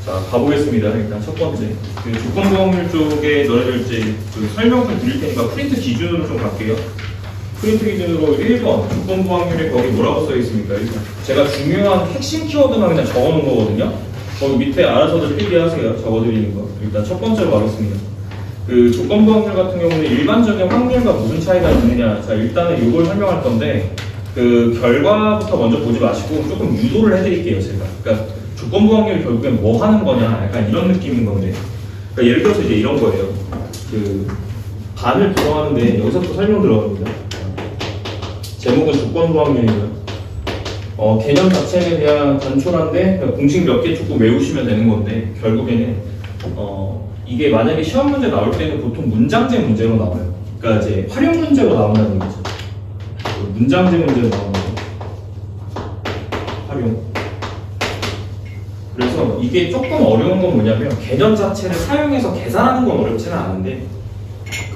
자, 가보겠습니다. 일단 첫 번째. 그 조건부 확률 쪽에 너네들 이제 그 설명을 드릴 테니까 프린트 기준으로 좀 갈게요. 프린트 기준으로 1번 조건부 확률이 거기 뭐라고 써 있습니까? 일단 제가 중요한 핵심 키워드만 그냥 적어 놓은 거거든요. 거기 밑에 알아서들 필기하세요. 적어드리는 거. 일단 첫 번째로 가겠습니다. 그 조건부 확률 같은 경우는 일반적인 확률과 무슨 차이가 있느냐. 자, 일단은 이걸 설명할 건데 그 결과부터 먼저 보지 마시고 조금 유도를 해드릴게요, 제가. 그러니까 조건부 확률이 결국엔 뭐 하는 거냐, 약간 이런 느낌인 건데. 그러니까 예를 들어서 이제 이런 거예요. 그 반을 구성하는데 여기서부터 설명 들어갑니다. 제목은 조건부 확률이고요. 개념 자체는 그냥 단촐한데 공식 몇 개 조금 외우시면 되는 건데 결국에는 이게 만약에 시험 문제 나올 때는 보통 문장제 문제로 나와요. 그러니까 이제 활용 문제로 나온다는 얘기죠. 문장제 문제로 나오는 거. 활용. 그래서 이게 조금 어려운 건 뭐냐면 개념 자체를 사용해서 계산하는 건 어렵지는 않은데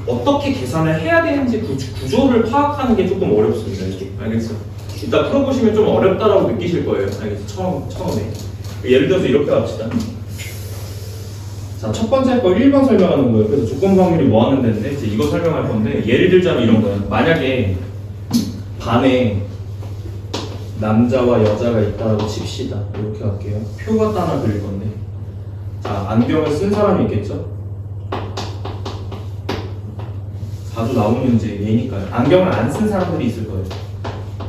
어떻게 계산을 해야 되는지 구조를 파악하는 게 조금 어렵습니다. 알겠죠? 이따 풀어보시면 좀 어렵다라고 느끼실 거예요. 알겠죠? 처음에. 예를 들어서 이렇게 합시다. 자, 첫 번째 거 1번 설명하는 거예요. 그래서 조건부 확률이 뭐 하는 데인데 이제 이거 설명할 건데 예를 들자면 이런 거예요. 만약에 반에 남자와 여자가 있다고 칩시다. 이렇게 할게요. 표 갖다 하나 그릴 건데. 자, 안경을 쓴 사람이 있겠죠? 자주 나오는 문제 얘니까요. 안경을 안 쓴 사람들이 있을 거예요.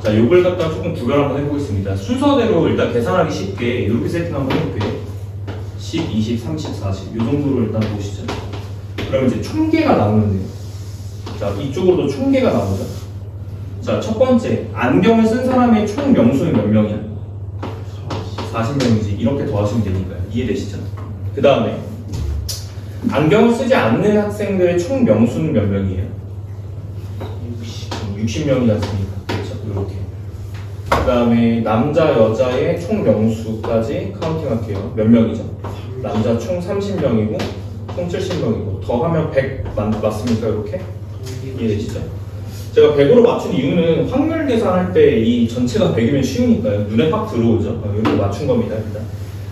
자, 요걸 갖다가 조금 구별 한번 해보겠습니다. 순서대로 일단 계산하기 쉽게 이렇게 세팅 한번 해볼게요. 10, 20, 30, 40. 이 정도로 일단 보시죠. 그러면 이제 총계가 나오는데요. 자, 이쪽으로도 총계가 나오죠. 자, 첫 번째. 안경을 쓴 사람의 총 명수는 몇 명이야? 40명이지. 이렇게 더하시면 되니까요. 이해되시죠? 그 다음에 안경을 쓰지 않는 학생들의 총 명수는 몇 명이에요? 60명이지 않습니까? 그렇죠? 이렇게. 그 다음에 남자, 여자의 총 명수까지 카운팅 할게요. 몇 명이죠? 남자 총 30명이고 총 70명이고 더하면 100 맞습니까? 이렇게? 이해되시죠? 제가 100으로 맞춘 이유는 확률 계산할 때 이 전체가 100이면 쉬우니까요. 눈에 확 들어오죠. 이렇게 맞춘 겁니다. 일단.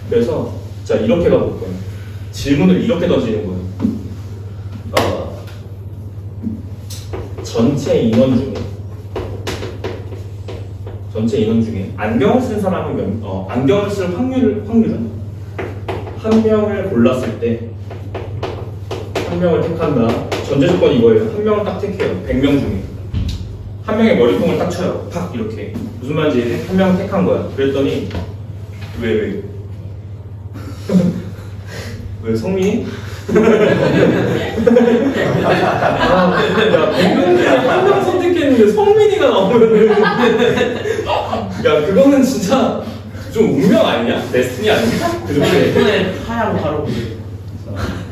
그래서 자, 이렇게 가볼 거예요. 질문을 이렇게 던지는 거예요. 전체 인원 중에 안경을 쓴 사람은 안경을 쓸 확률은 한 명을 골랐을 때 한 명을 택한다. 전제 조건이 이거예요. 한 명을 딱 택해요. 100명 중에 한 명의 머리통을 딱 쳐요. 탁 이렇게. 무슨 말인지 한 명을 택한 거야. 그랬더니 왜 성민이? 야, 100명 중에 한 명 선택했는데 성민이가 나오면은 야, 그거는 진짜 좀 운명 아니냐? 데스티니 아니야? 그렇게 이번에 하얀 가로.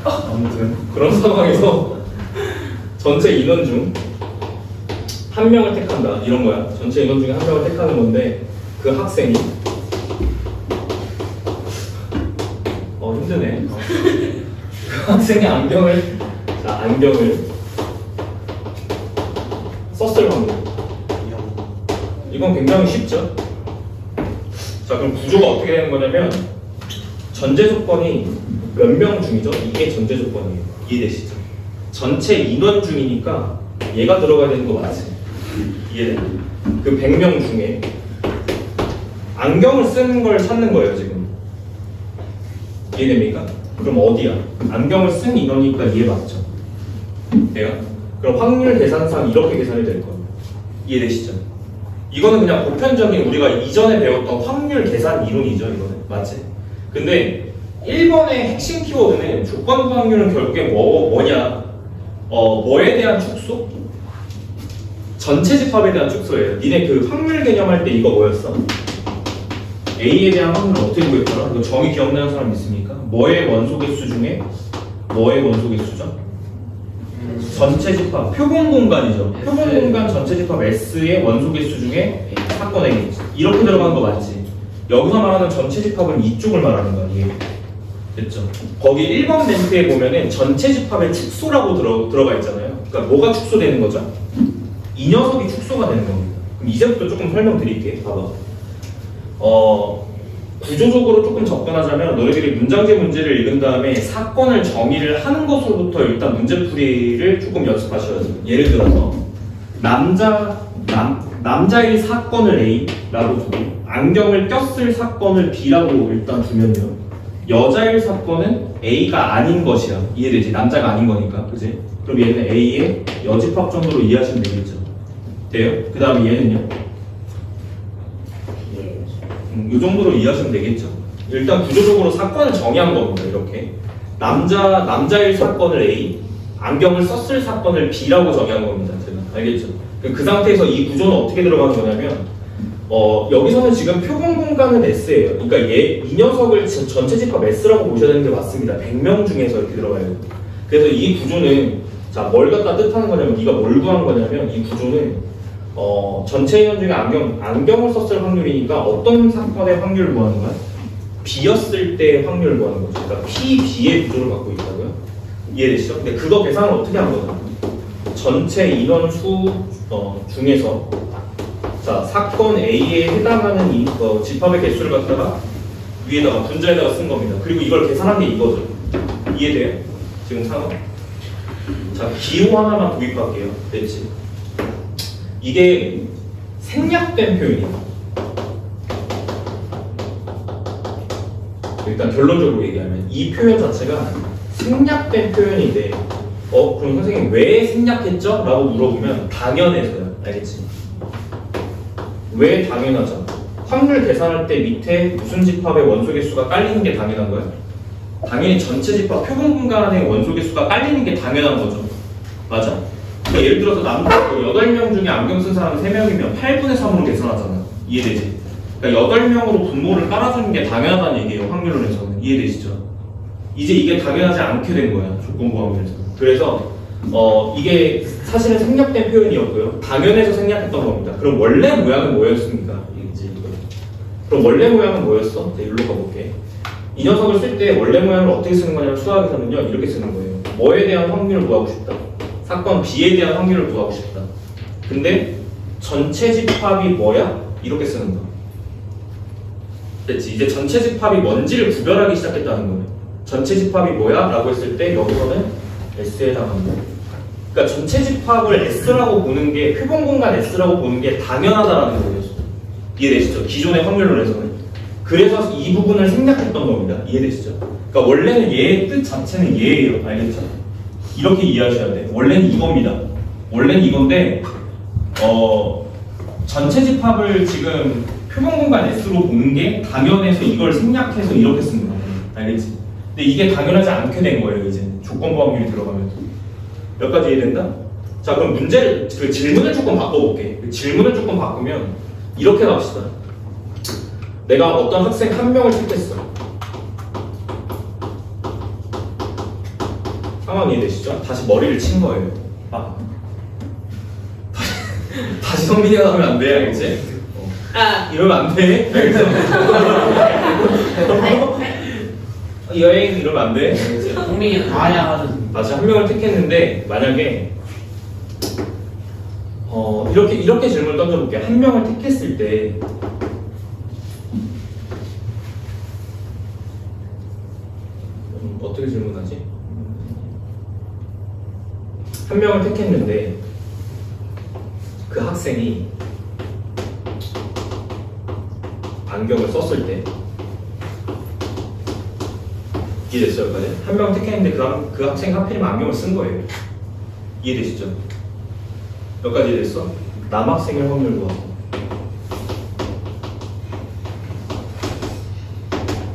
아무튼 그런 상황에서 전체 인원 중 한 명을 택한다. 이런 거야. 전체 인원 중에 한 명을 택하는 건데 그 학생이 힘드네. 그 학생이 안경을 썼을 확률. 이건 굉장히 쉽죠? 자, 그럼 구조가 어떻게 되는 거냐면 전제 조건이 몇 명 중이죠? 이게 전제 조건이에요. 이해되시죠? 전체 인원 중이니까 얘가 들어가야 되는 거 맞지? 이해돼? 그 100명 중에 안경을 쓰는 걸 찾는 거예요, 지금. 이해됩니까? 그럼 어디야? 안경을 쓴 인원이니까 이해 맞죠? 돼요? 그럼 확률 계산상 이렇게 계산이 될 거예요. 이해되시죠? 이거는 그냥 보편적인 우리가 이전에 배웠던 확률 계산 이론이죠, 이거는. 맞지? 근데 1번의 핵심 키워드는 조건부 확률은 결국에 뭐냐? 뭐에 대한 축소? 전체 집합에 대한 축소예요. 니네 그 확률 개념 할 때 이거 뭐였어? A에 대한 확률을 어떻게 구했더라? 이거 정의 기억나는 사람 있습니까? 뭐의 원소개수 중에 뭐의 원소개수죠? 전체 집합, 표본 공간이죠. 표본 공간 전체 집합 S의 원소개수 중에 사건의 개. 이렇게 들어가는 거 맞지? 여기서 말하는 전체 집합은 이쪽을 말하는 거야. 이게. 됐죠? 거기 1번 멘트에 보면은 전체 집합의 축소라고 들어가 있잖아요. 그러니까 뭐가 축소되는 거죠? 이 녀석이 축소가 되는 겁니다. 그럼 이제부터 조금 설명드릴게요. 봐봐. 구조적으로 조금 접근하자면 너희들이 문장제 문제를 읽은 다음에 사건을 정의를 하는 것으로부터 일단 문제풀이를 조금 연습하셔야 돼요. 예를 들어서 남자의 사건을 A라고 두고 안경을 꼈을 사건을 B라고 일단 두면요. 여자일 사건은 A가 아닌 것이야. 이해되지? 남자가 아닌 거니까. 그지? 그럼 얘는 A의 여집합 정도로 이해하시면 되겠죠. 돼요? 그 다음에 얘는요? 이 정도로 이해하시면 되겠죠. 일단 구조적으로 사건을 정의한 겁니다. 이렇게 남자일 사건을 A, 안경을 썼을 사건을 B라고 정의한 겁니다. 제가 알겠죠? 그 상태에서 이 구조는 어떻게 들어가는 거냐면 여기서는 지금 표본 공간은 S예요. 그러니까 이 녀석을 전체 집합 S라고 보셔야 되는 게 맞습니다. 100명 중에서 이렇게 들어가요. 그래서 이 구조는 자, 뭘 갖다 뜻하는 거냐면 네가 뭘 구한 거냐면 이 구조는 전체 인원 중에 안경을 썼을 확률이니까 어떤 사건의 확률을 구하는 거야? B였을 때의 확률을 구하는 거죠. 그러니까 P, B의 구조를 갖고 있다고요? 이해되시죠? 근데 그거 계산을 어떻게 한 거냐? 전체 인원수 중에서 자, 사건 A에 해당하는 이 집합의 개수를 갖다가 위에다가 분자에다가 쓴 겁니다. 그리고 이걸 계산한 게 이거죠. 이해돼요? 지금 상황? 자, 기호 하나만 도입할게요. 됐지? 이게 생략된 표현이에요. 일단 결론적으로 얘기하면 이 표현 자체가 생략된 표현인데 그럼 선생님 왜 생략했죠? 라고 물어보면 당연해서요. 알겠지? 왜 당연하죠? 확률 계산할 때 밑에 무슨 집합의 원소 개수가 깔리는 게 당연한 거예요? 당연히 전체 집합 표본 공간의 원소 개수가 깔리는 게 당연한 거죠. 맞아? 그러니까 예를 들어서 남자 8명 중에 안경 쓴 사람은 3명이면 8분의 3으로 계산하잖아. 이해되지? 그러니까 8명으로 분모를 깔아주는 게 당연하다는 얘기예요. 확률론에서는. 이해되시죠? 이제 이게 당연하지 않게 된 거야. 조건부 확률에서는. 그래서 이게 사실은 생략된 표현이었고요. 당연해서 생략했던 겁니다. 그럼 원래 모양은 뭐였습니까? 그럼 원래 모양은 뭐였어? 네, 일로 가볼게. 이 녀석을 쓸 때 원래 모양을 어떻게 쓰는 거냐면 수학에서는요. 이렇게 쓰는 거예요. 뭐에 대한 확률을 구하고 싶다. 사건 B에 대한 확률을 구하고 싶다. 근데 전체 집합이 뭐야? 이렇게 쓰는 거야. 됐지? 이제 전체 집합이 뭔지를 구별하기 시작했다는 거예요. 전체 집합이 뭐야? 라고 했을 때 여기서는 S에 해당한다. 그러니까 전체 집합을 S라고 보는 게 표본 공간 S라고 보는 게 당연하다라는 거예요. 이해되시죠? 기존의 확률론에서는. 그래서 이 부분을 생략했던 겁니다. 이해되시죠? 그러니까 원래는 얘의 뜻 자체는 얘예요. 알겠죠? 이렇게 이해하셔야 돼요. 원래는 이겁니다. 원래는 이건데 전체 집합을 지금 표본 공간 S로 보는 게 당연해서 이걸 생략해서 이렇게 쓴 거예요. 알겠지? 근데 이게 당연하지 않게 된 거예요. 이제 조건부 확률이 들어가면서. 몇 가지 이해된다? 자, 그럼 문제를 질문을 조금 바꿔볼게. 질문을 조금 바꾸면 이렇게 갑시다. 내가 어떤 학생 한 명을 택했어. 상황 이해되시죠? 다시 머리를 친 거예요. 다시 성민이가 나오면 안 돼, 알겠지? 이러면 안 돼. 알겠어? 여행 이러면 안 돼. 성민이는 가야 하는. 맞아, 한 명을 택했는데 만약에 이렇게 질문을 던져볼게. 한 명을 택했을 때 어떻게 질문하지? 한 명을 택했는데 그 학생이 안경을 썼을 때 이해됐어요? 한 명을 택했는데 그 학생이 하필이면 안경을 쓴 거예요. 이해되시죠? 몇 가지 이해됐어? 남학생의 확률 구하고.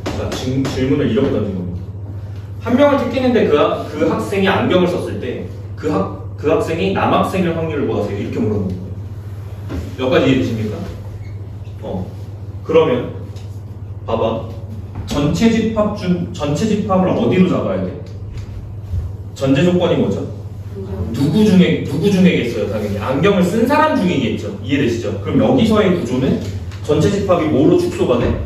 자, 질문을 이렇게 던진 겁니다. 한 명을 택했는데 그 학생이 안경을 썼을 때 그 학생이 남학생의 확률을 구하세요. 이렇게 물어보는 거예요. 몇 가지 이해되십니까? 그러면 봐봐. 전체 집합을 어디로 잡아야 돼? 전제 조건이 뭐죠? 누구 중에겠어요? 당연히 안경을 쓴 사람 중이겠죠. 이해되시죠? 그럼 여기서의 구조는 전체 집합이 뭐로 축소가 돼?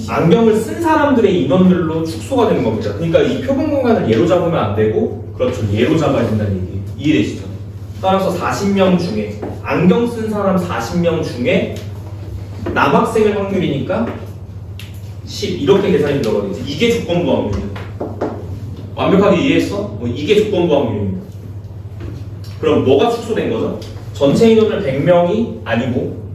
안경을 쓴 사람들의 인원별로 축소가 되는 겁니다. 그러니까 이 표본 공간을 얘로 잡으면 안 되고, 그렇죠, 얘로 잡아야 된다는 얘기. 이해되시죠? 따라서 40명 중에 안경 쓴 사람 40명 중에 남학생일 확률이니까 10 이렇게 계산이 들어가겠지. 이게 조건부 확률이야. 완벽하게 이해했어? 이게 조건부 확률입니다. 그럼 뭐가 축소된 거죠? 전체 인원을 100명이 아니고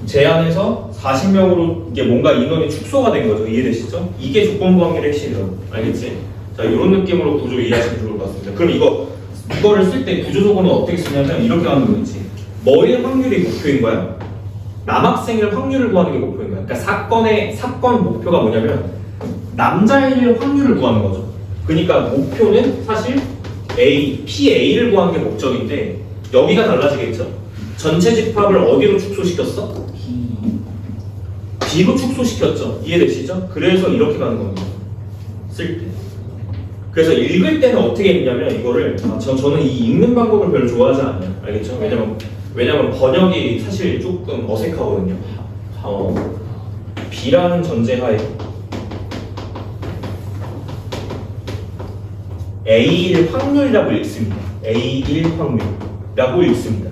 제한해서 40명으로 이게 뭔가 인원이 축소가 된 거죠. 이해되시죠? 이게 조건부 확률의 핵심이라고. 알겠지? 자, 이런 느낌으로 구조 이해하시면 좋을 것 같습니다. 그럼 이거를 쓸 때 구조 조건은 어떻게 쓰냐면 이렇게 하는 거지. 뭐의 확률이 목표인 거야? 남학생일 확률을 구하는 게 목표인 거야. 그러니까 사건 목표가 뭐냐면 남자일 확률을 구하는 거죠. 그러니까 목표는 사실 PA를 구하는 게 목적인데 여기가 달라지겠죠? 전체 집합을 어디로 축소시켰어? B로 축소시켰죠. 이해되시죠? 그래서 이렇게 가는 겁니다. 쓸 때. 그래서 읽을 때는 어떻게 읽냐면 이거를 저는 이 읽는 방법을 별로 좋아하지 않아요. 알겠죠? 왜냐면 번역이 사실 조금 어색하거든요. B라는 전제하에 A1 확률이라고 읽습니다. A1 확률이라고 읽습니다.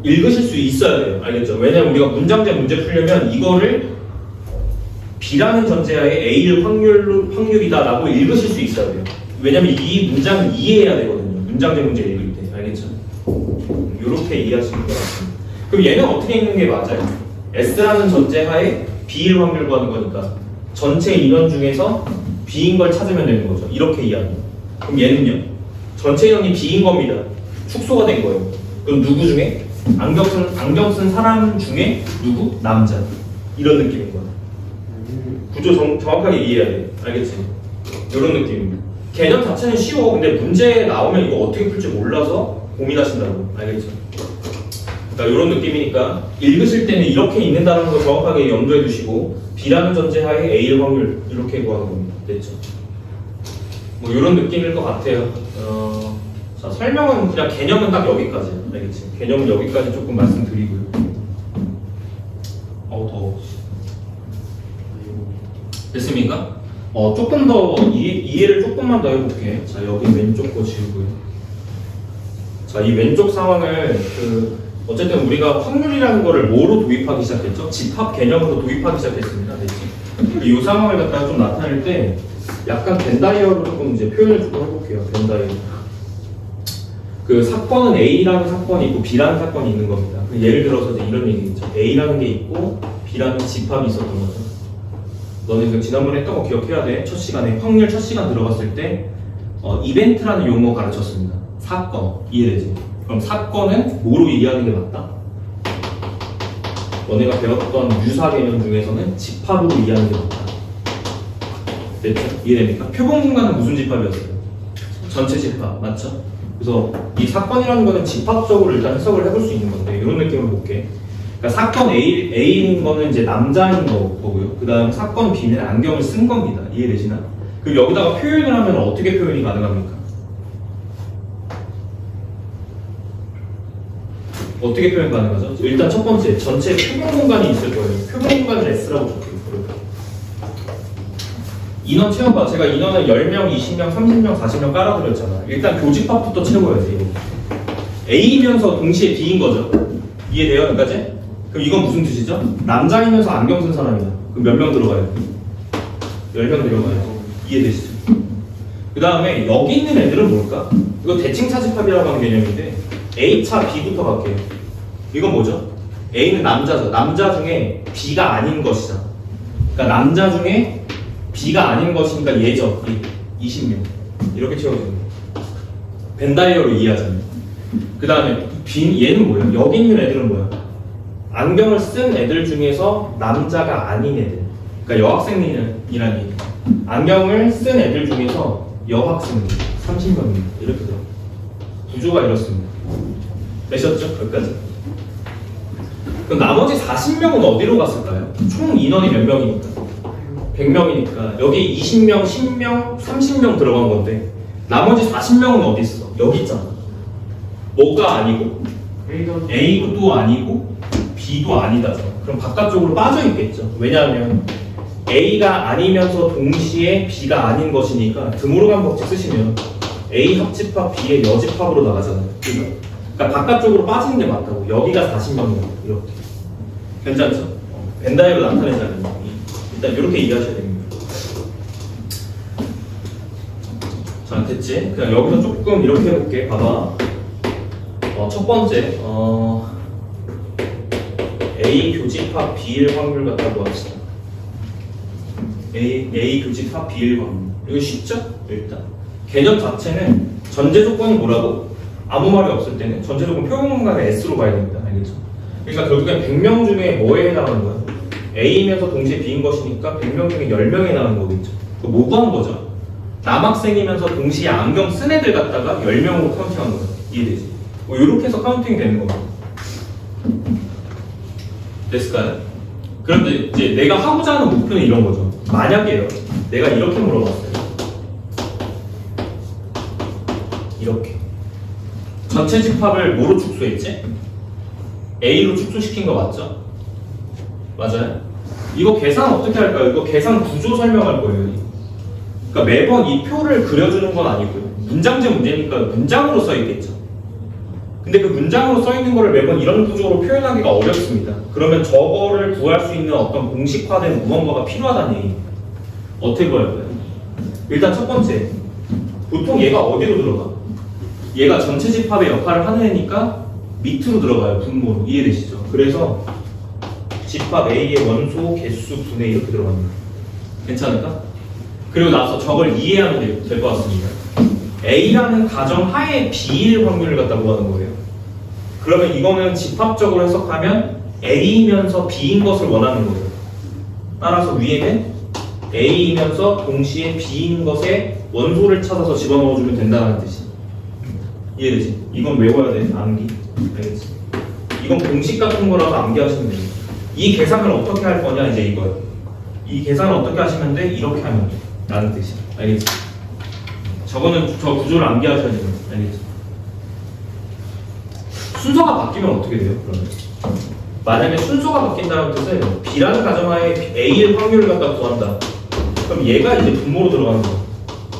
읽으실 수 있어야 돼요. 알겠죠? 왜냐면 우리가 문장제 문제 풀려면 이거를 B라는 전제하에 A1 확률이다라고 읽으실 수 있어야 돼요. 왜냐면 이 문장을 이해해야 되거든요. 문장제 문제 읽을 때. 알겠죠? 이렇게 이해하시면 될 것 같습니다. 그럼 얘는 어떻게 읽는 게 맞아요? S라는 전제하에 B일 확률 구하는 거니까 전체 인원 중에서 B인 걸 찾으면 되는 거죠. 이렇게 이해합니다. 그럼 얘는요? 전체 인원이 B인 겁니다. 축소가 된 거예요. 그럼 누구 중에? 안경 쓴 사람 중에 누구? 남자. 이런 느낌인 거야. 구조 정확하게 이해해야 돼. 알겠지? 이런 느낌입니다. 개념 자체는 쉬워. 근데 문제 나오면 이거 어떻게 풀지 몰라서 고민하신다고. 알겠죠? 그러니까 이런 느낌이니까 읽으실 때는 이렇게 읽는다는 거 정확하게 염두해 두시고 B라는 전제하에 A의 확률 이렇게 구하는 겁니다. 됐죠? 뭐 이런 느낌일 것 같아요. 자, 설명은 그냥 개념은 딱 여기까지. 알겠지? 개념은 여기까지 조금 말씀드리고요. 더워. 됐습니까? 조금 더 이해를 조금만 더 해볼게. 자, 여기 왼쪽 거 지우고요. 자, 이 왼쪽 상황을 어쨌든 우리가 확률이라는 거를 뭐로 도입하기 시작했죠? 집합 개념으로 도입하기 시작했습니다. 됐지? 이 상황을 갖다가 좀 나타낼 때 약간 벤다이어로 조금 이제 표현을 조금 해볼게요. 벤다이어. 사건은 A라는 사건이 있고 B라는 사건이 있는 겁니다. 예를 들어서 이제 이런 얘기겠죠. A라는 게 있고 B라는 집합이 있었던 거죠. 너네 지난번에 했던 거 기억해야 돼. 첫 시간에 확률 첫 시간 들어갔을 때 이벤트라는 용어 가르쳤습니다. 사건. 이해되지? 그럼 사건은 뭐로 이해하는 게 맞다? 너네가 배웠던 유사 개념 중에서는 집합으로 이해하는 게 맞다. 됐죠? 이해됩니까? 표본 공간은 무슨 집합이었어요? 전체 집합. 맞죠? 그래서 이 사건이라는 거는 집합적으로 일단 해석을 해볼 수 있는 건데 이런 느낌을 볼게. 그러니까 사건 A인 거는 이제 남자인 거고요. 그 다음 사건 B는 안경을 쓴 겁니다. 이해되시나? 그럼 여기다가 표현을 하면 어떻게 표현이 가능합니까? 어떻게 표현 가능하죠? 일단 첫 번째, 전체 표본 공간이 있을 거예요. 표본 공간을 S라고 적혀요. 인원 채워봐. 제가 인원을 10명, 20명, 30명, 40명 깔아드렸잖아. 일단 교집합부터 채워야지. 이거. A이면서 동시에 B인 거죠. 이해돼요? 여기까지? 그럼 이건 무슨 뜻이죠? 남자이면서 안경 쓴 사람이다. 그럼 몇 명 들어가요? 10명 들어가요. 이해되시죠? 그 다음에 여기 있는 애들은 뭘까? 이거 대칭차 집합이라고 하는 개념인데 A차 B부터 갈게요. 이건 뭐죠? A는 남자죠. 남자 중에 B가 아닌 것이다. 그러니까 남자 중에 B가 아닌 것이니까 얘죠. 20명. 이렇게 채워집니다. 벤다이어로 이해하잖아요. 그 다음에 얘는 뭐예요? 여기 있는 애들은 뭐야? 안경을 쓴 애들 중에서 남자가 아닌 애들. 그러니까 여학생이라는 얘기. 안경을 쓴 애들 중에서 여학생들 30명입니다. 이렇게 돼요. 구조가 이렇습니다. 되셨죠? 여기까지. 그럼 나머지 40명은 어디로 갔을까요? 총 인원이 몇 명이니까? 100명이니까 여기 20명, 10명, 30명 들어간 건데 나머지 40명은 어디 있어? 여기 있잖아. 뭐가 아니고? A도 아니고 B도 아니다. 그럼 바깥쪽으로 빠져 있겠죠. 왜냐하면 A가 아니면서 동시에 B가 아닌 것이니까 드모르간 법칙 쓰시면 A 합집합 B의 여집합으로 나가잖아요. 그러니까 바깥쪽으로 빠지는 게 맞다고. 여기가 40명이에요. 이렇게. 괜찮죠? 벤다이로 나타내자는 일단 이렇게 이해하셔야 됩니다. 자, 됐지? 그냥 여기서 조금 이렇게 해볼게. 봐봐. 첫 번째, A 교집합 B일 확률 같다고 합시다. A 교집합 B일 확률. 이거 쉽죠? 일단. 개념 자체는 전제 조건이 뭐라고? 아무 말이 없을 때는 전제 조건 표현문간에 S로 봐야 됩니다. 알겠죠? 그러니까 결국엔 100명 중에 뭐에 해당하는 거야? A면서 동시에 B인 것이니까 100명 중에 10명에 해당하는 거겠죠. 그 뭐 구한 거죠? 남학생이면서 동시에 안경 쓴 애들 갖다가 10명으로 카운팅한 거야. 이해되지? 뭐 이렇게 해서 카운팅이 되는 겁니다. 됐을까요? 그런데 이제 내가 하고자 하는 목표는 이런 거죠. 만약에요, 내가 이렇게 물어봤어요. 이렇게. 전체 집합을 뭐로 축소했지? A로 축소시킨 거 맞죠? 맞아요? 이거 계산 어떻게 할까요? 이거 계산 구조 설명할 거예요. 그러니까 매번 이 표를 그려주는 건 아니고요. 문장제 문제니까 문장으로 써있겠죠. 근데 그 문장으로 써있는 거를 매번 이런 구조로 표현하기가 어렵습니다. 그러면 저거를 구할 수 있는 어떤 공식화된 무언가가 필요하다는 얘기입니다. 어떻게 구할 거예요? 일단 첫 번째, 보통 얘가 어디로 들어가? 얘가 전체 집합의 역할을 하는 애니까 밑으로 들어가요. 분모로. 이해되시죠? 그래서 집합 A의 원소, 개수, 분해 이렇게 들어갑니다. 괜찮을까? 그리고 나서 저걸 이해하면 될 것 같습니다. A라는 가정 하에 B일 확률을 갖다 구하는 거예요. 그러면 이거는 집합적으로 해석하면 A이면서 B인 것을 원하는 거예요. 따라서 위에는 A이면서 동시에 B인 것의 원소를 찾아서 집어넣어주면 된다는 뜻이. 이해되지? 이건 외워야 돼. 암기. 알겠지? 이건 공식 같은 거라서 암기하시면 됩니다. 이 계산을 어떻게 할 거냐 이제 이거예요. 이 계산을 어떻게 하시면 돼? 이렇게 하면 돼. 라는 뜻이야. 알겠지? 저거는 저 구조를 암기하셔야 됩니다. 알겠지? 순서가 바뀌면 어떻게 돼요? 그러면 만약에 순서가 바뀐다는 뜻은 B라는 가정하에 A의 확률을 갖다 구한다. 그럼 얘가 이제 분모로 들어가는 거야.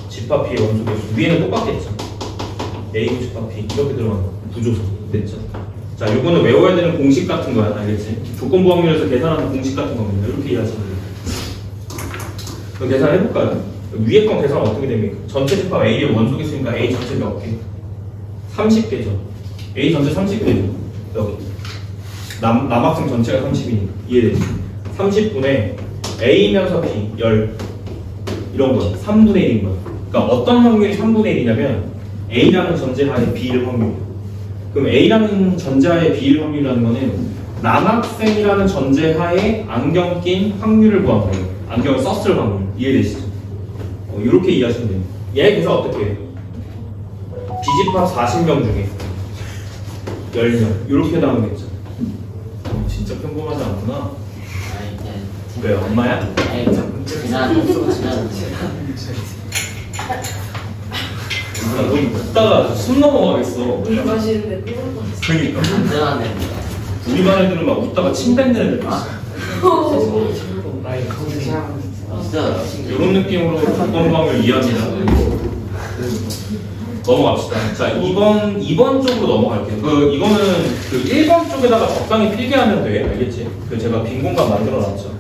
집합 B의 원소 개수. 위에는 똑같겠죠. A 집합 B 이렇게 들어가는 거야. 구조서. 됐죠? 자, 요거는 외워야 되는 공식 같은 거야. 알겠지? 조건부 확률에서 계산하는 공식 같은 겁니다. 이렇게 이해하시면 돼요. 그럼 계산해볼까요? 위에 건 계산 어떻게 됩니까? 전체 집합 A의 원소 개수니까 A 전체 몇 개? 30개죠. A 전체 30개죠. 여기. 남학생 전체가 30이니까. 이해되죠? 30분의 A면서 B, 10. 이런 거. 3분의 1인 거야. 그러니까 어떤 확률이 3분의 1이냐면 A라는 전제하에 B일 확률이에요. 그럼 A라는 전제하에 B일 확률이라는 거는 남학생이라는 전제하에 안경 낀 확률을 구한 거예요. 안경을 썼을 확률. 이해되시죠? 이렇게 이해하시면 됩니다. 얘 계산 어떻게 해요? B집합 40명 중에 10명. 이렇게 나오겠죠. 진짜 평범하지 않구나. 왜 엄마야? 아니, 지난. 너 웃다가 숨 넘어가겠어. 물 마시는데 삐질 뻔했어. 그러니까. 안전하네. 우리 반 애들은 막 웃다가 침 뱉는 애들 있어. 있어요. 이런 느낌으로 조건부 확률 이해합니다. 넘어갑시다. 자, 2번 쪽으로 넘어갈게요. 이거는 그 1번 쪽에다가 적당히 필기하면 돼. 알겠지? 제가 빈 공간 만들어 놨죠.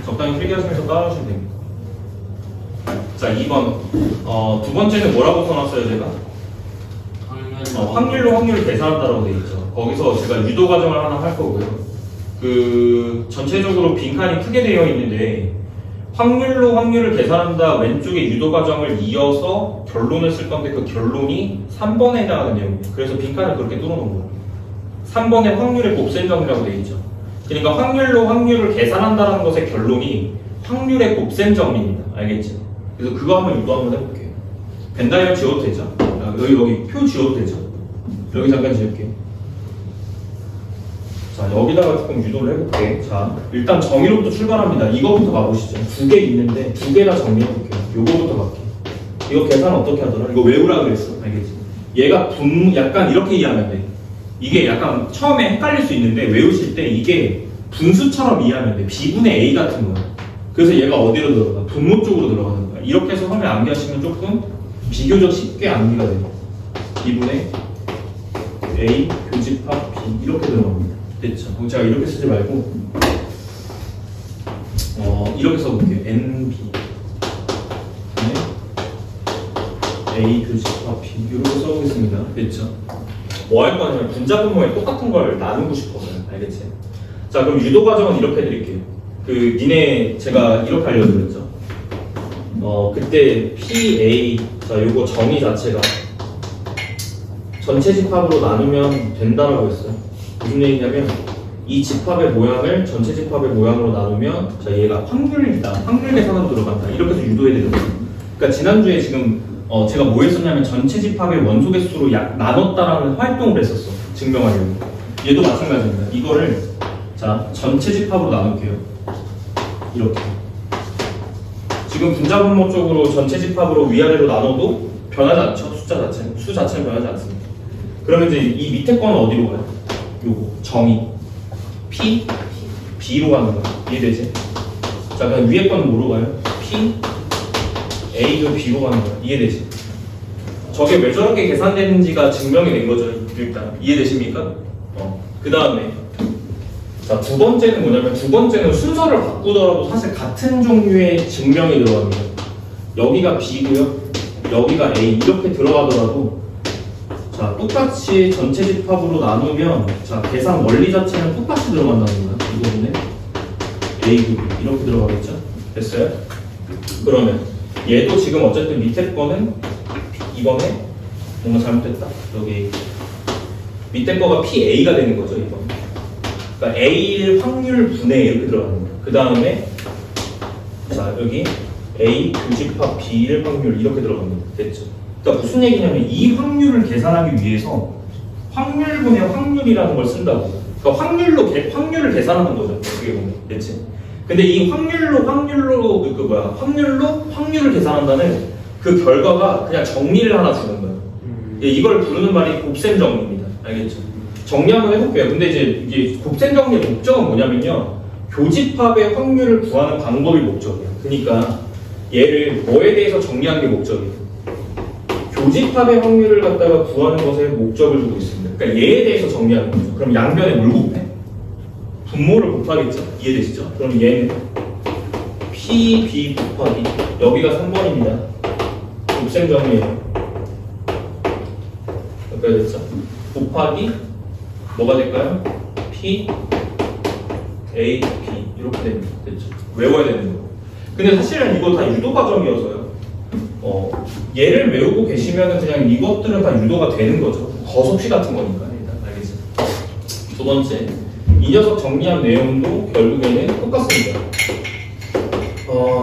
적당히 필기하시면서 따라하시면 됩니다. 자, 2번. 두 번째는 뭐라고 써놨어요, 제가? 확률로 확률을 계산한다라고 돼 있죠. 거기서 제가 유도 과정을 하나 할 거고요. 전체적으로 빈칸이 크게 되어 있는데, 확률로 확률을 계산한다 왼쪽에 유도 과정을 이어서 결론을 쓸 건데 그 결론이 3번에 해당하는 내용이에요. 그래서 빈칸을 그렇게 뚫어놓은 거예요. 3번에 확률의 곱셈정이라고 되어 있죠. 그러니까 확률로 확률을 계산한다는 것의 결론이 확률의 곱셈정입니다. 알겠죠? 그래서 그거 한번 유도 한번 해볼게요. 벤다이어 지워도 되죠? 여기 표 지워도 되죠? 여기 잠깐 지울게요. 자, 여기다가 조금 유도를 해볼게. 자, 일단 정의로부터 출발합니다. 이거부터 가보시죠. 두 개 있는데 두 개 다 정리해볼게요. 요거부터 갈게요. 이거 계산 어떻게 하더라? 이거 외우라 그랬어. 알겠지? 얘가 약간 이렇게 이해하면 돼. 이게 약간 처음에 헷갈릴 수 있는데 외우실 때 이게 분수처럼 이해하면 돼. B분의 A 같은 거야. 그래서 얘가 어디로 들어가? 분모 쪽으로 들어가는 거야. 이렇게 해서 화면 암기하시면 조금 비교적 쉽게 암기가 돼요. B분의 A 교집합 B 이렇게 들어갑니다. 됐죠? 그럼 제가 이렇게 쓰지 말고 이렇게 써볼게요. NB A 교집합 B 이렇게 써보겠습니다. 됐죠? 뭐 할 거냐면 분자분모에 똑같은 걸 나누고 싶어서요. 알겠지? 자, 그럼 유도 과정은 이렇게 해드릴게요. 니네 제가 이렇게 알려드렸죠. 그때 PA, 자, 요거 정의 자체가 전체 집합으로 나누면 된다라고 했어요. 무슨 얘기냐면 이 집합의 모양을 전체 집합의 모양으로 나누면 자, 얘가 확률이다. 확률 계산으로 들어간다. 이렇게 해서 유도해드렸어요. 그러니까 지난주에 지금 제가 뭐 했었냐면 전체 집합의 원소 개수로 나눴다라는 활동을 했었어. 증명하려고. 얘도 마찬가지입니다. 이거를 자, 전체 집합으로 나눌게요. 이렇게. 지금 분자분모 쪽으로 전체 집합으로 위아래로 나눠도 변하지 않죠. 수 자체는 변하지 않습니다. 그러면 이제 이 밑에 거는 어디로 가요? 요거 정의 P, B로 가는 거야. 이해되지? 자, 그럼 위에 거는 뭐로 가요? P, A도 B로 가는 거야. 이해되지? 저게 왜 저렇게 계산되는지가 증명이 된 거죠. 일단 이해되십니까? 그 다음에 자, 두 번째는 뭐냐면 두 번째는 순서를 바꾸더라도 사실 같은 종류의 증명이 들어갑니다. 여기가 B고요. 여기가 A 이렇게 들어가더라도 자, 똑같이 전체 집합으로 나누면 자, 계산 원리 자체는 똑같이 들어간다는 거야. 이 부분에 A, B 이렇게 들어가겠죠? 됐어요? 그러면 얘도 지금 어쨌든 밑에 거는 이번에 뭔가 잘못됐다. 여기 밑에 거가 PA가 되는 거죠. 이번. 그러니까 A 확률 분해 이렇게 들어가는 거예요. 그 다음에 자, 여기 A 교집합 B1 확률 이렇게 들어갑니다. 됐죠? 그러니까 무슨 얘기냐면 이 확률을 계산하기 위해서 확률분의 확률이라는 걸 쓴다고. 그러니까 확률을 계산하는 거죠. 어떻게 보면. 됐지? 근데 이 확률로 확률을 계산한다는 그 결과가 그냥 정리를 하나 주는 거예요. 이걸 부르는 말이 곱셈 정리입니다. 알겠죠? 정리 한번 해볼게요. 근데 이제 이게 곱셈 정리의 목적은 뭐냐면요. 교집합의 확률을 구하는 방법이 목적이에요. 그러니까 얘를 뭐에 대해서 정리하는 게 목적이에요. 교집합의 확률을 갖다가 구하는 것에 목적을 두고 있습니다. 그러니까 얘에 대해서 정리하는 거죠. 그럼 양변에 뭘 곱해? 분모를 곱하겠죠? 이해되시죠? 그럼 얘는 PB 곱하기 여기가 3번입니다. 곱셈 정리예요. 여기가 됐죠? 곱하기 뭐가 될까요? P, A, B 이렇게 됩니다. 됐죠? 외워야 되는 거. 근데 사실은 이거 다 유도 과정이어서요. 얘를 외우고 계시면 그냥 이것들은 다 유도가 되는 거죠. 거섭시 같은 거니까 일단 알겠죠? 두 번째, 이 녀석 정리한 내용도 결국에는 똑같습니다.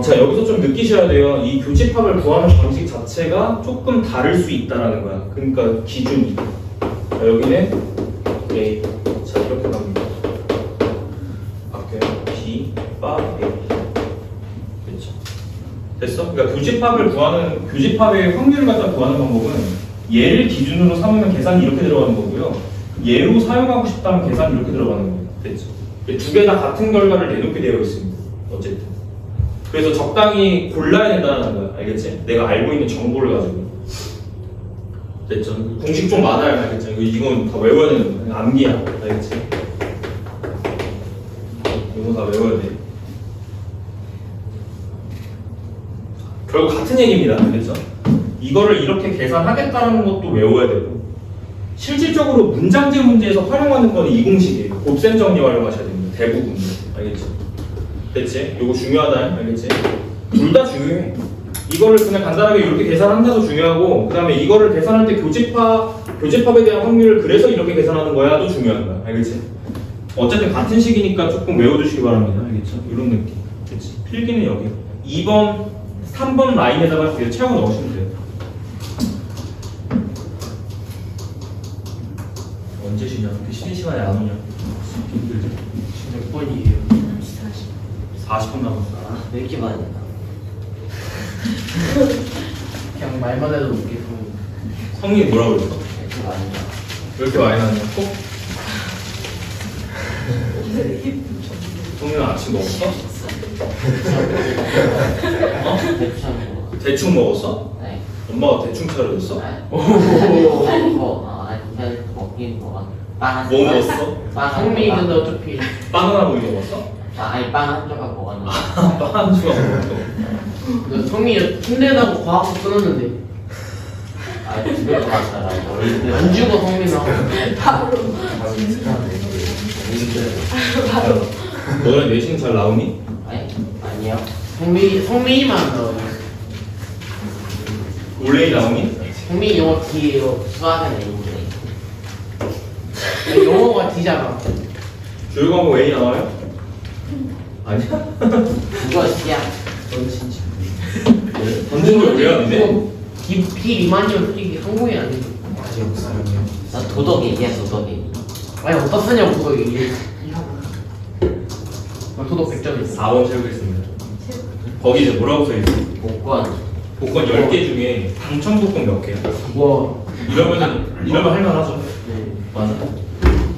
자, 여기서 좀 느끼셔야 돼요. 이 교집합을 구하는 방식 자체가 조금 다를 수 있다라는 거야. 그러니까 기준이. 자, 여기는 A. 자, 이렇게 갑니다. 바뀌어요. B, 바, A. 됐죠? 됐어? 그러니까 교집합의 확률을 갖다 구하는 방법은 얘를 기준으로 삼으면 계산이 이렇게 들어가는 거고요. 얘로 사용하고 싶다면 계산이 이렇게 들어가는 겁니다. 됐죠? 두 개 다 같은 결과를 내놓게 되어 있습니다. 어쨌든. 그래서 적당히 골라야 된다는 거야. 알겠지? 내가 알고 있는 정보를 가지고. 됐죠? 공식 좀 많아요. 알겠죠? 이건 다 외워야 되는 거야. 암기야. 알겠지? 이거 다 외워야 돼. 결국 같은 얘기입니다. 알겠죠? 이거를 이렇게 계산하겠다는 것도 외워야 되고, 실질적으로 문장제 문제에서 활용하는 건 이 공식이에요. 곱셈 정리 활용하셔야 됩니다. 대부분. 알겠죠? 됐지? 이거 중요하다. 알겠지? 둘 다 중요해. 이거를 그냥 간단하게 이렇게 계산한다도 중요하고, 그 다음에 이거를 계산할 때 교집합에 대한 확률을 그래서 이렇게 계산하는 거야도 중요한 거야. 알겠지? 어쨌든 같은 식이니까 조금 외워두시기 바랍니다. 알겠죠? 이런 느낌. 됐지? 필기는 여기. 2번, 3번 라인에다가 채워 넣으시면 돼요. 언제 쉬냐? 쉬는 시간에 안 오냐? 힘들죠? 몇 번이에요? 40분 남았어. 왜 이렇게 많이 나? 그냥 말만 해도 웃기고. 성민이 뭐라고 그랬어? 이렇게 많이 나? 왜 이렇게 많이 나냐? 성민아 아침 먹었어? 대충 먹었어? 네. 엄마가 대충 차려줬어? 먹긴 뭐. 뭐 먹었어? 성민이도 어차피 바나나 우유 먹었어? 아니 빵 한 조각 먹었는데. 빵 좋아 먹었어. 성민이 힘들다고 과학고 끊었는데 아 집에서 갔잖아. 안 죽어 성민아. 바로. 너는 내신 잘 나오니? 아니요. 성민이만 안 나와요. 올레이 나오니? 성민이 영어 D예요. 수학은 A인데. 영어가 D잖아. 주요 과목 A 나와요? 아니야? 그거 C야. 넌 진짜. 던진 걸 왜 하는데? B 미만이면 솔직히 성공이 아니지. 나 도덕 얘기야 도덕 얘기. 아니 어떻냐고 그거 얘기해. 도덕 100점 있어. 4번 채우겠습니다. 거기 이제 뭐라고 써있어? 복권. 복권 10개 중에 당첨 복권 몇 개야? 와. 이러면 할만하죠? 네. 맞아.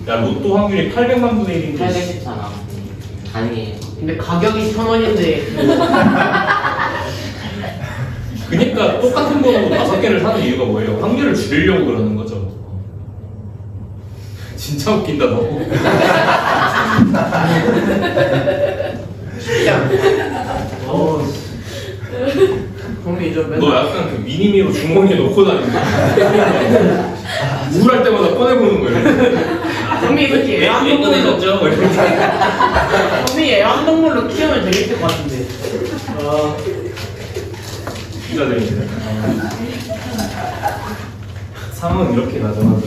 야, 로또 확률이 800만 분의 1인데 814나. 가능해요. 근데 가격이 1,000원인데 그니까 똑같은 번호로 5개를 사는 이유가 뭐예요? 확률을 줄이려고 그러는 거죠. 진짜 웃긴다 너. 그냥 성민이 좀 너 맨날 약간 그 미니미로 주머니에 넣고 다니는 우울할 때마다 꺼내보는 거예요. 성민이 솔직히 애완동물로 꺼내줬죠? 뭐 이렇게. 성민이 애완동물로 키우면 재밌을 것 같은데. 기자들입니다. 상황은 이렇게 가죠.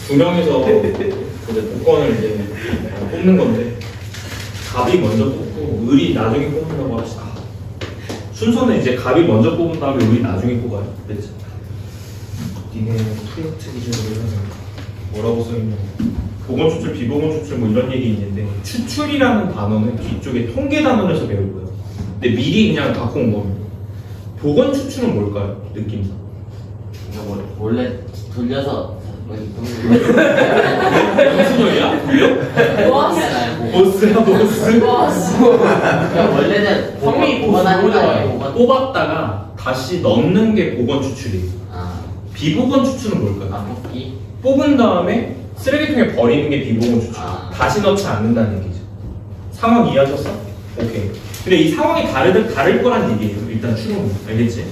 두 명이서 이제 복권을 이제 뽑는 건데 갑이 먼저 뽑고 을이 나중에 뽑는다고 합시다. 순서는 이제 갑이 먼저 뽑은 다음에 을이 나중에 뽑아요. 그랬죠? 니네 프린트 기준으로 해서 뭐라고 써있냐고 보건 추출, 비보건 추출 뭐 이런 얘기 있는데 추출이라는 단어는 뒤쪽에 통계 단원에서 배울 거예요. 근데 미리 그냥 갖고 온 겁니다. 보건 추출은 뭘까요? 느낌상. 이거 원래 돌려서 무슨 소리야? 돌려? 모았어. 보스야 보스. 모았어. 원래는 성민이 보관하는 거 아니에요? 보관. 뽑았다가 다시 넣는 게 보건 추출이에요. 아, 비보건 추출은 뭘까요? 뽑기. 뽑은 다음에 쓰레기통에 버리는 게 비보건 추출. 아. 다시 넣지 않는다는 얘기죠. 상황 이해하셨어? 오케이. 근데 이 상황이 다를 거란 얘기예요. 일단 추론은. 알겠지?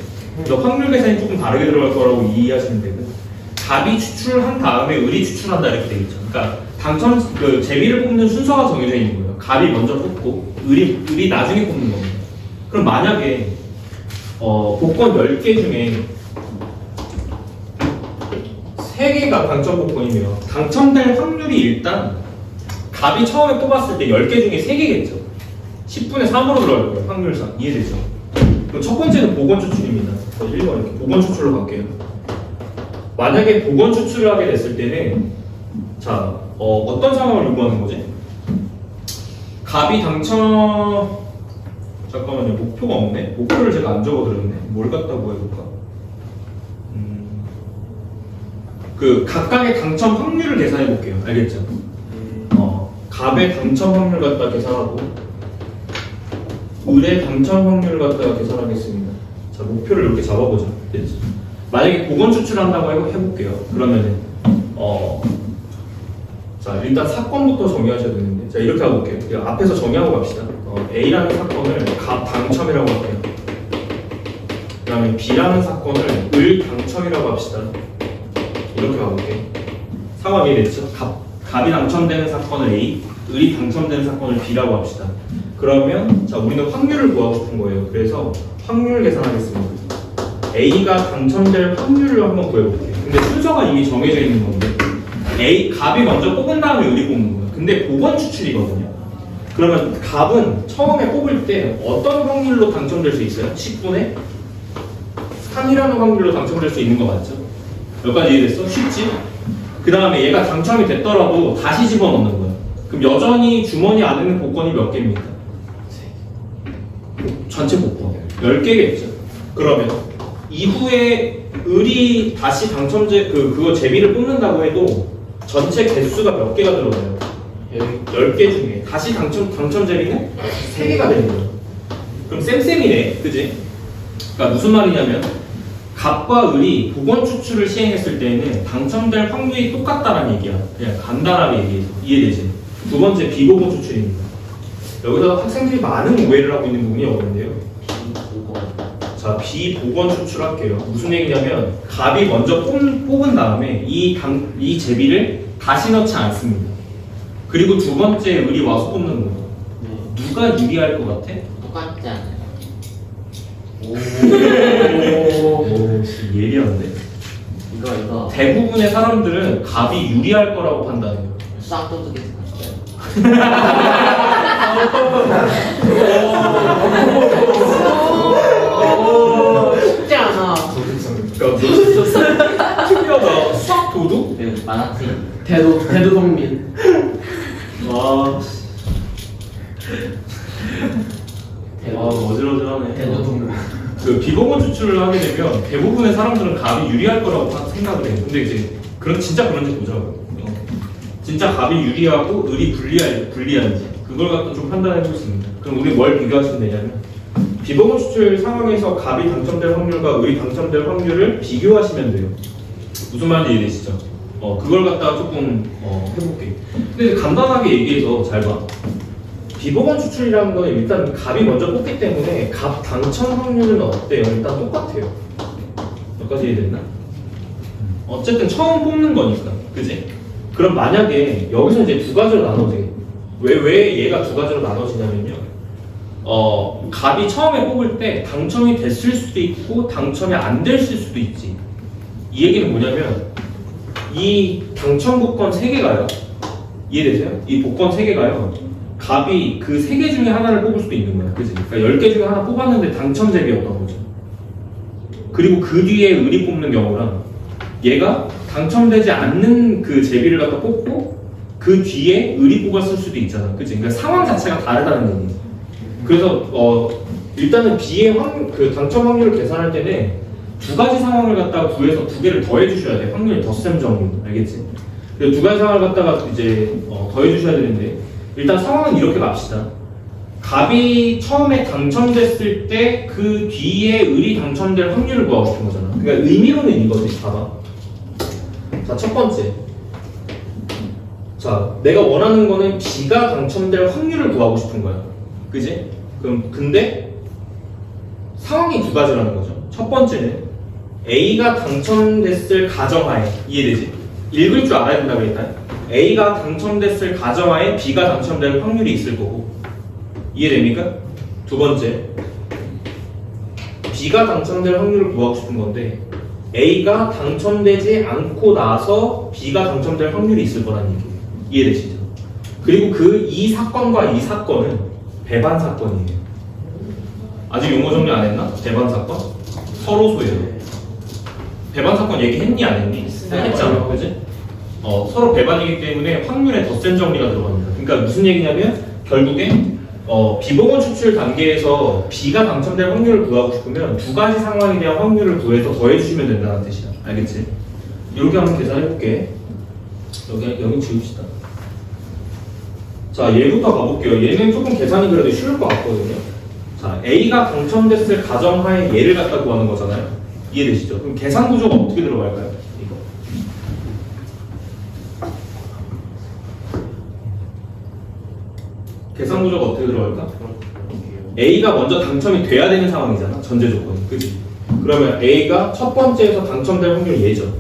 너 확률 계산이 조금 다르게 들어갈 거라고 이해하시면 되고 갑이 추출한 다음에 을이 추출한다 이렇게 되겠죠. 그러니까 당첨 그 제비를 뽑는 순서가 정해져 있는 거예요. 갑이 먼저 뽑고 을이 나중에 뽑는 겁니다. 그럼 만약에 복권 10개 중에 3개가 당첨 복권이면 당첨될 확률이 일단 갑이 처음에 뽑았을 때 10개 중에 3개겠죠. 10분의 3으로 들어갈 거예요. 확률상. 이해되죠? 그럼 첫 번째는 보건 추출입니다. 1번 이렇게 보건 추출로 갈게요. 만약에 보건 추출을 하게 됐을 때는 자 어떤 상황을 요구하는 거지? 갑이 당첨 잠깐만요. 목표가 없네. 목표를 제가 안 적어드렸네. 뭘 갖다고 해볼까? 그 각각의 당첨 확률을 계산해 볼게요. 알겠죠? 갑의 당첨 확률 갖다 계산하고 을의 당첨 확률 갖다가 계산하겠습니다. 자, 목표를 이렇게 잡아보자. 됐지? 만약에 보건 추출한다고 해볼게요. 그러면은 자, 일단 사건부터 정의하셔야 되는데 자, 이렇게 해볼게요. 그냥 앞에서 정의하고 갑시다. A라는 사건을 갑 당첨이라고 할게요. 그 다음에 B라는 사건을 을 당첨이라고 합시다. 이렇게 가볼게요. 상황이 이해됐죠? 갑이 당첨되는 사건을 A, 을이 당첨되는 사건을 B라고 합시다. 그러면 자, 우리는 확률을 구하고 싶은 거예요. 그래서 확률 계산하겠습니다. A가 당첨될 확률을 한번 구해볼게요. 근데 순서가 이미 정해져 있는 건데 갑이 먼저 뽑은 다음에 을이 뽑는 거예요. 근데 보건 추출이거든요. 그러면 갑은 처음에 뽑을 때 어떤 확률로 당첨될 수 있어요? 10분의 3이라는 확률로 당첨될 수 있는 거 맞죠? 여기까지 이해됐어? 쉽지? 그 다음에 얘가 당첨이 됐더라도 다시 집어넣는 거예요. 그럼 여전히 주머니 안에는 복권이 몇 개입니까? 전체 복권 10개겠죠. 그러면 이후에 을이 다시 당첨제 그거 제비를 뽑는다고 해도 전체 개수가 몇 개가 들어가요? 10개 중에 다시 당첨 제비는 3개가 되는 거예요. 그럼 쌤쌤이네, 그지? 그러니까 무슨 말이냐면 갑과 을이 복원 추출을 시행했을 때에는 당첨될 확률이 똑같다는 얘기야. 그냥 간단하게 얘기해서 이해되지? 두 번째 비복원 추출입니다. 여기서 학생들이 많은 오해를 하고 있는 부분이 어딘데요? 자, 비복원 추출할게요. 무슨 얘기냐면 갑이 먼저 뽑은 다음에 이 제비를 다시 넣지 않습니다. 그리고 두 번째 을이 와서 뽑는 거예요. 누가 유리할 것 같아? 똑같지 않아요? 오, 예리한데? 이거 대부분의 사람들은 갑이 유리할 거라고 판단해요. 쌍도둑에서 봤어요. 쉽지 않아. 그러니까 특이하다. 수학 도둑? 그 만화팀 대도동민. 와, 어질어질하네. 대도동민. 그 비복원 추출을 하게 되면 대부분의 사람들은 갑이 유리할 거라고 생각을 해요. 근데 이제 진짜 그런지 보자고요. 진짜 갑이 유리하고 을이 불리한지 그걸 갖고 좀 판단해 보겠습니다. 그럼 우리 뭘 비교하시면 되냐면 비복원 추출 상황에서 갑이 당첨될 확률과 을이 당첨될 확률을 비교하시면 돼요. 무슨 말인지 이해되시죠? 그걸 갖다가 조금 해볼게요. 근데 간단하게 얘기해서 잘 봐. 비복원 추출이라는 건 일단 갑이 먼저 뽑기 때문에 갑 당첨 확률은 어때요? 일단 똑같아요. 여기까지 이해됐나? 어쨌든 처음 뽑는 거니까, 그지? 그럼 만약에 여기서 이제 두 가지로 나눠져요. 왜 얘가 두 가지로 나눠지냐면요. 갑이 처음에 뽑을 때 당첨이 됐을 수도 있고 당첨이 안 됐을 수도 있지. 이 얘기는 뭐냐면 이 당첨 복권 3개가요. 이해되세요? 이 복권 3개가요. 갑이 그 3개 중에 하나를 뽑을 수도 있는 거야. 그지? 그러니까 10개 중에 하나 뽑았는데 당첨제비였던 거죠. 그리고 그 뒤에 을이 뽑는 경우랑 얘가 당첨되지 않는 그 제비를 갖다 뽑고 그 뒤에 을이 뽑았을 수도 있잖아. 그치? 그러니까 상황 자체가 다르다는 얘기. 그래서 일단은 B의 그 당첨 확률을 계산할 때는 두 가지 상황을 갖다가 구해서 두 개를 더해 주셔야 돼. 확률이 덧셈 정도. 알겠지? 그래서 두 가지 상황을 갖다가 이제 더해 주셔야 되는데 일단 상황은 이렇게 갑시다. 갑이 처음에 당첨됐을 때 그 뒤에 을이 당첨될 확률을 구하고 싶은 거잖아. 그러니까 의미로는 이거지. 봐봐. 자, 첫 번째. 자, 내가 원하는 거는 B가 당첨될 확률을 구하고 싶은 거야. 그지? 그럼 근데 상황이 두 가지라는 거죠. 첫 번째는 A가 당첨됐을 가정하에, 이해되지? 읽을 줄 알아야 된다고 했다. A가 당첨됐을 가정하에 B가 당첨될 확률이 있을 거고, 이해됩니까? 두 번째, B가 당첨될 확률을 구하고 싶은 건데 A가 당첨되지 않고 나서 B가 당첨될 확률이 있을 거라는 얘기예요. 이해되시죠? 그리고 이 사건과 이 사건은 배반 사건이에요. 아직 용어 정리 안 했나? 배반 사건? 서로소예요. 배반 사건 얘기했니 안 했니? 했잖아, 그지? 서로 배반이기 때문에 확률에 덧셈 정리가 들어갑니다. 그러니까 무슨 얘기냐면 결국에 비복원 추출 단계에서 B가 당첨될 확률을 구하고 싶으면 두 가지 상황에 대한 확률을 구해서 더해주시면 된다는 뜻이야. 알겠지? 이렇게 한번 계산해볼게. 여기 지웁시다. 자, 얘부터 가볼게요. 얘는 조금 계산이 그래도 쉬울 것 같거든요. 자, A가 당첨됐을 가정하에 얘를 갖다 구하는 거잖아요. 이해되시죠? 그럼 계산 구조가 어떻게 들어갈까요? 이거. 계산 구조가 어떻게 들어갈까? A가 먼저 당첨이 돼야 되는 상황이잖아. 전제 조건이. 그치? 그러면 A가 첫 번째에서 당첨될 확률이 얘죠.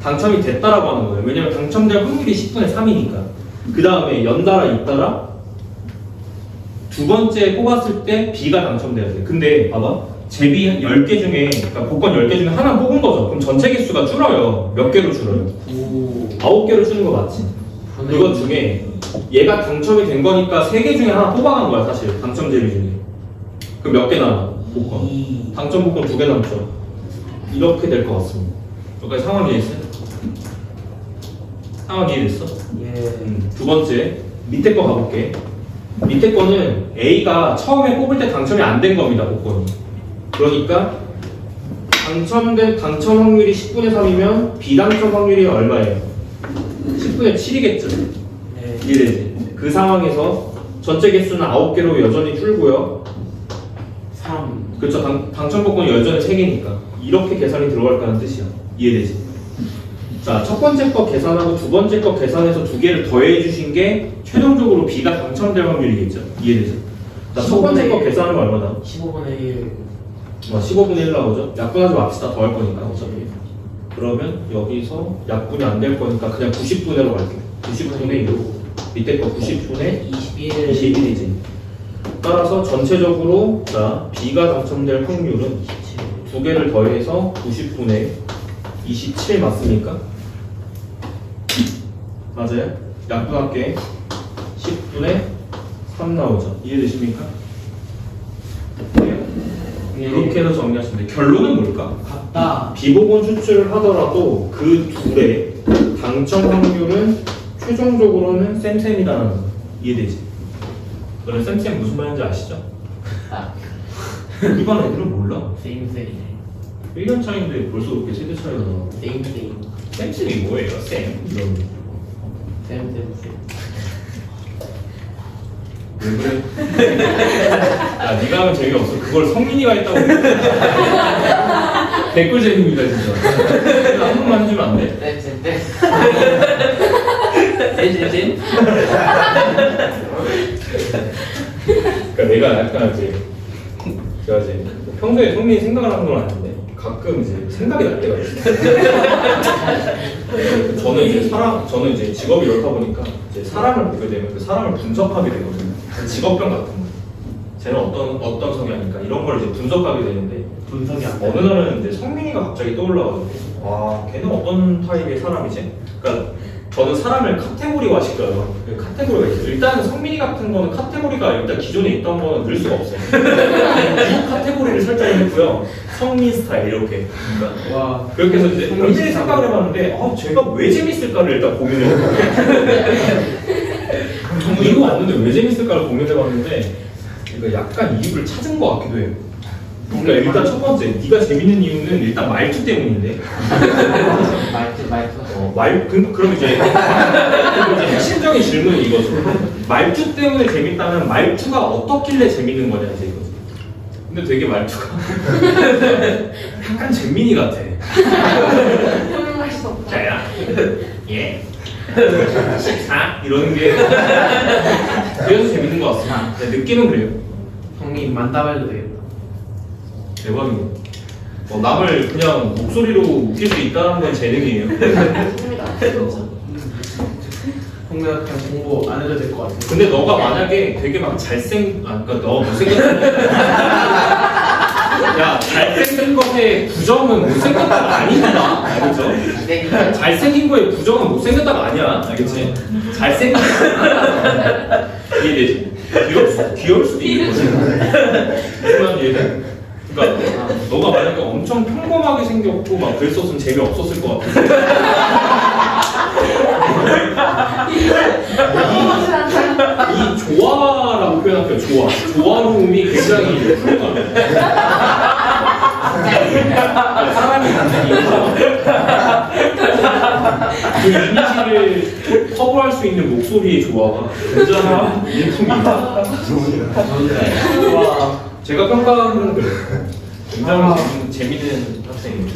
당첨이 됐다라고 하는 거예요. 왜냐면 당첨될 확률이 10분의 3이니까. 그 다음에 연달아 잇따라 두 번째 뽑았을 때 B가 당첨돼야 돼. 근데 봐봐. 제비 10개 중에, 그러니까 복권 10개 중에 하나 뽑은 거죠. 그럼 전체 개수가 줄어요. 몇 개로 줄어요? 9개로 주는 거 맞지? 그것 중에 얘가 당첨이 된 거니까 3개 중에 하나 뽑아간 거야, 사실. 당첨 제비 중에. 그럼 몇 개 남아? 복권. 당첨 복권 2개 남죠. 이렇게 될 것 같습니다. 여기까지 상황 이해했어요? 상황 이해됐어? 두 번째, 밑에 거 가볼게. 밑에 거는 A가 처음에 뽑을 때 당첨이 안 된 겁니다, 복권이. 그러니까 당첨 확률이 10분의 3이면 비당첨 확률이 얼마예요? 10분의 7이겠죠. 이해되지? 그 상황에서 전체 개수는 9개로 여전히 줄고요. 3. 그렇죠. 당첨 복권이 여전히 3개니까 이렇게 계산이 들어갈까는 뜻이야. 이해되지? 자, 첫 번째 거 계산하고 두 번째 거 계산해서 두 개를 더해 주신 게 최종적으로 B가 당첨될 확률이겠죠. 이해되죠? 자, 첫 번째 거 계산하면 얼마나? 15분의 1. 15분의 1 나오죠? 약분하지 맙시다. 더할 거니까 어차피. 그러면 여기서 약분이 안 될 거니까 그냥 90분의로 갈게요. 90분의 1. 밑에 거 90분의 21. 21이지. 따라서 전체적으로 자 B가 당첨될 확률은 두 개를 더해서 90분의 27 맞습니까? 맞아요? 약분할게 10분의 3 나오죠. 이해되십니까? 이렇게 해서 정리하시면 돼요. 결론은 뭘까? 같다. 비보건 추출을 하더라도 그 둘의 당첨 확률은 최종적으로는 쌤쌤이라는 거. 이해되지? 너는 쌤쌤 무슨 말인지 아시죠? 아, 우리 반 애들은 몰라. 세임. 1년 차인데 벌써 그렇게 세대 차이가 나. 세임. 쌤쌤이 뭐예요? 쌤? 이런. 쌤. 왜 그래? 야, 네가 하면 재미없어. 그걸 성민이가 했다고. 댓글 재미입니다, 진짜. 한 번만 해주면 안 돼? 쌤. 그러니까 내가 약간 제가 이제 평소에 성민이 생각을 하는 건 아닌데 가끔 이제 생각이 날 때가 있어요. 저는 이제 직업이 이렇다 보니까 이제 사람을 보게 되면 그 사람을 분석하게 되거든요. 직업병 같은 거. 쟤는 어떤 성향이니까 이런 걸 이제 분석하게 되는데 분석이 안 어느 날은 이제 성민이가 갑자기 떠올라가지고 와 걔는 어떤 타입의 사람이지? 그러니까 저는 사람을 카테고리화 시켜요. 그 카테고리가 있어요. 일단 성민이 같은 거는 카테고리가 일단 기존에 있던 거는 넣을 수가 없어요. 이 카테고리를 설정했고요. 성민 스타일 이렇게. 그러니까 와. 그렇게 해서 이제 굉장히 생각을 해봤는데 아 제가 왜 재밌을까를 일단 고민해봤어요. 이거 왔는데 왜 재밌을까를 고민해봤는데 이거 약간 이유를 찾은 것 같기도 해요. 그러니까 일단 첫 번째, 네가 재밌는 이유는 일단 말투 때문인데. 말투. 그럼 이제 핵심적인 질문은 이거죠. 말투 때문에 재밌다면 말투가 어떻길래 재밌는 거냐 이제 이거죠. 근데 되게 말투가 약간 잼민이 같아. 설명할 수 없다. 자야, 예, 14 이러는 게 그래서 재밌는 것 같습니다. 네, 느낌은 그래요. 형님 만담해도 되겠다. 대박이네. 남을 그냥 목소리로 웃길 수 있다는 건 재능이에요. 좋습니다. 형 내가 그냥 공부 안 해도 될 것 같아. 근데 너가 만약에 되게 막 그러니까 너 못생겼다. 야, 잘생긴 것의 부정은 못생겼다가 아니구나. 알겠죠? 잘생긴 거의 부정은 못생겼다가 아니야. 알겠지? 잘생긴 이해되지? 귀여울 수도 있는 거지. 하지만 이해돼. 그러니까 너가 만약에 엄청 평범하게 생겼고 막 그랬었으면 재미없었을 것 같아. 이 조화라고 표현할게요. 조화로움이 굉장히 훌륭합니다. 사람이 완전히 그 이미지를 커버할 수 있는 목소리의 조화가 굉장한 일품입니다. 제가 평가하는 그래요. 굉장히 재밌는 학생입니다.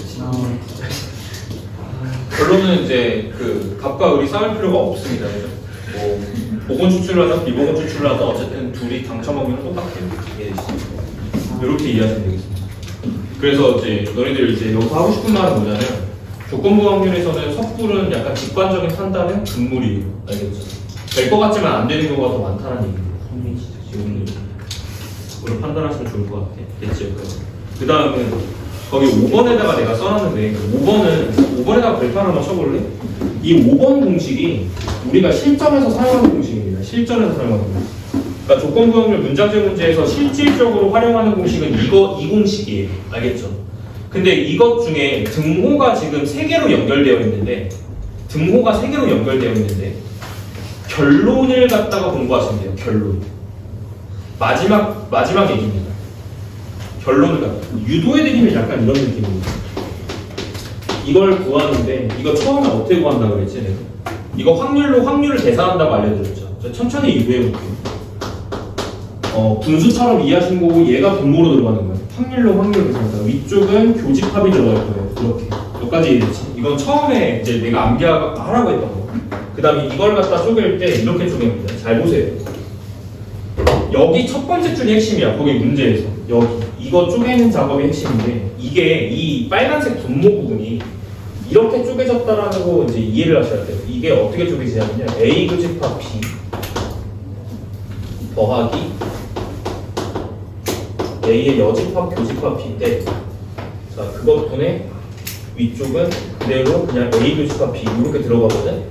결론은 이제 그 갑과 을이 싸울 필요가 없습니다. 뭐 보건 추출을 하든 비보건 추출을 하든 어쨌든 둘이 당첨 확률은 똑같아요. 이렇게 이해하시면 되겠습니다. 그래서 이제 너희들 이제 여기서 하고 싶은 말은 뭐냐면 조건부 확률에서는 섣부른 약간 직관적인 판단은 금물이에요. 알겠죠? 될 것 같지만 안 되는 경우가 더 많다는 얘기예요. 지금 그걸 판단하시면 좋을 것 같아요. 됐죠? 그 다음은 거기 5번에다가 내가 써놨는데 5번에다가 별표 하나만 쳐볼래? 이 5번 공식이 우리가 실전에서 사용하는 공식입니다. 실전에서 사용하는 공식. 그러니까 조건부 확률 문장제 문제에서 실질적으로 활용하는 공식은 이 공식이에요. 알겠죠? 근데 이것 중에 등호가 지금 3개로 연결되어 있는데 결론을 갖다가 공부하시면 돼요. 결론. 마지막 얘기입니다. 결론을 갖다. 유도해드리면 약간 이런 느낌입니다. 이걸 구하는데 이거 처음에 어떻게 구한다고 그랬지? 내가? 이거 확률을 계산한다고 알려드렸죠. 천천히 유도해볼게요. 분수처럼 이해하신 거고 얘가 분모로 들어가는 거예요. 확률로 확률 계산한다. 위쪽은 교집합이 들어갈 거예요. 이렇게. 여기까지 이해됐지? 이건 처음에 이제 내가 암기하라고 했던 거. 그 다음에 이걸 갖다 쪼갤 때 이렇게 쪼갭니다. 잘 보세요. 여기 첫 번째 줄이 핵심이야. 거기 문제에서. 여기. 이거 쪼개는 작업이 핵심인데 이게 이 빨간색 분모 부분이 이렇게 쪼개졌다라는 거 이제 이해를 하셔야 돼요. 이게 어떻게 쪼개지냐면요. A 교집합 B 더하기 A의 여집합 교집합 B인데 자 그것분의 위쪽은 그대로 그냥 A 교집합 B 이렇게 들어가거든.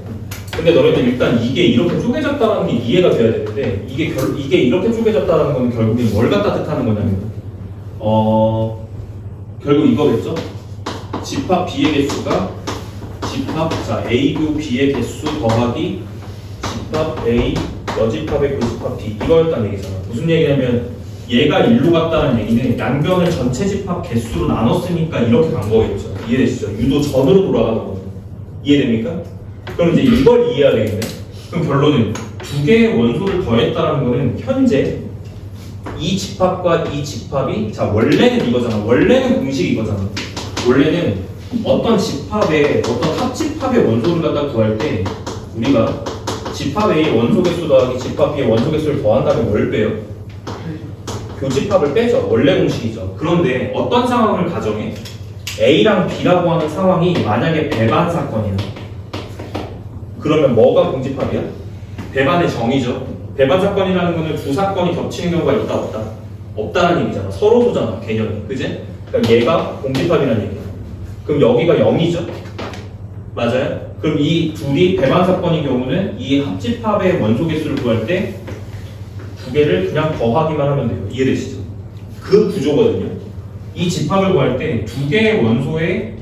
근데 너네들 일단 이게 이렇게 쪼개졌다는 게 이해가 돼야 되는데 이게 이렇게 쪼개졌다는 건 결국엔 뭘 갖다 뜻하는 거냐면 결국 이거겠죠? 집합 B의 개수가 집합 자 A교 B의 개수 더하기 집합 A 여집합의 교집합 B 이거였다는 얘기잖아. 무슨 얘기냐면 얘가 1로 갔다는 얘기는 양변을 전체 집합 개수로 나눴으니까 이렇게 간 거겠죠. 이해되시죠? 유도 전으로 돌아가는 거죠. 이해됩니까? 그럼 이제 이걸 이해해야 되겠네. 그럼 결론은 두 개의 원소를 더했다는 거는 현재 이 집합과 이 집합이 자 원래는 이거잖아. 원래는 공식이 이거잖아. 원래는 어떤 집합의 어떤 합집합의 원소를 갖다 구할 때 우리가 집합 A의 원소 개수 더하기 집합 B의 원소 개수를 더한다면 뭘 빼요? 교집합을 빼죠. 원래 공식이죠. 그런데 어떤 상황을 가정해? A랑 B라고 하는 상황이 만약에 배반 사건이야. 그러면 뭐가 공집합이야? 배반의 정의죠. 배반 사건이라는 거는 두 사건이 겹치는 경우가 있다 없다? 없다는 얘기잖아. 서로소잖아 개념이. 그지? 그러니까 얘가 공집합이라는 얘기야. 그럼 여기가 0이죠? 맞아요? 그럼 이 둘이 배반 사건인 경우는 이 합집합의 원소 개수를 구할 때 두 개를 그냥 더하기만 하면 돼요. 이해되시죠? 그 구조거든요. 이 집합을 구할 때 두 개의 원소의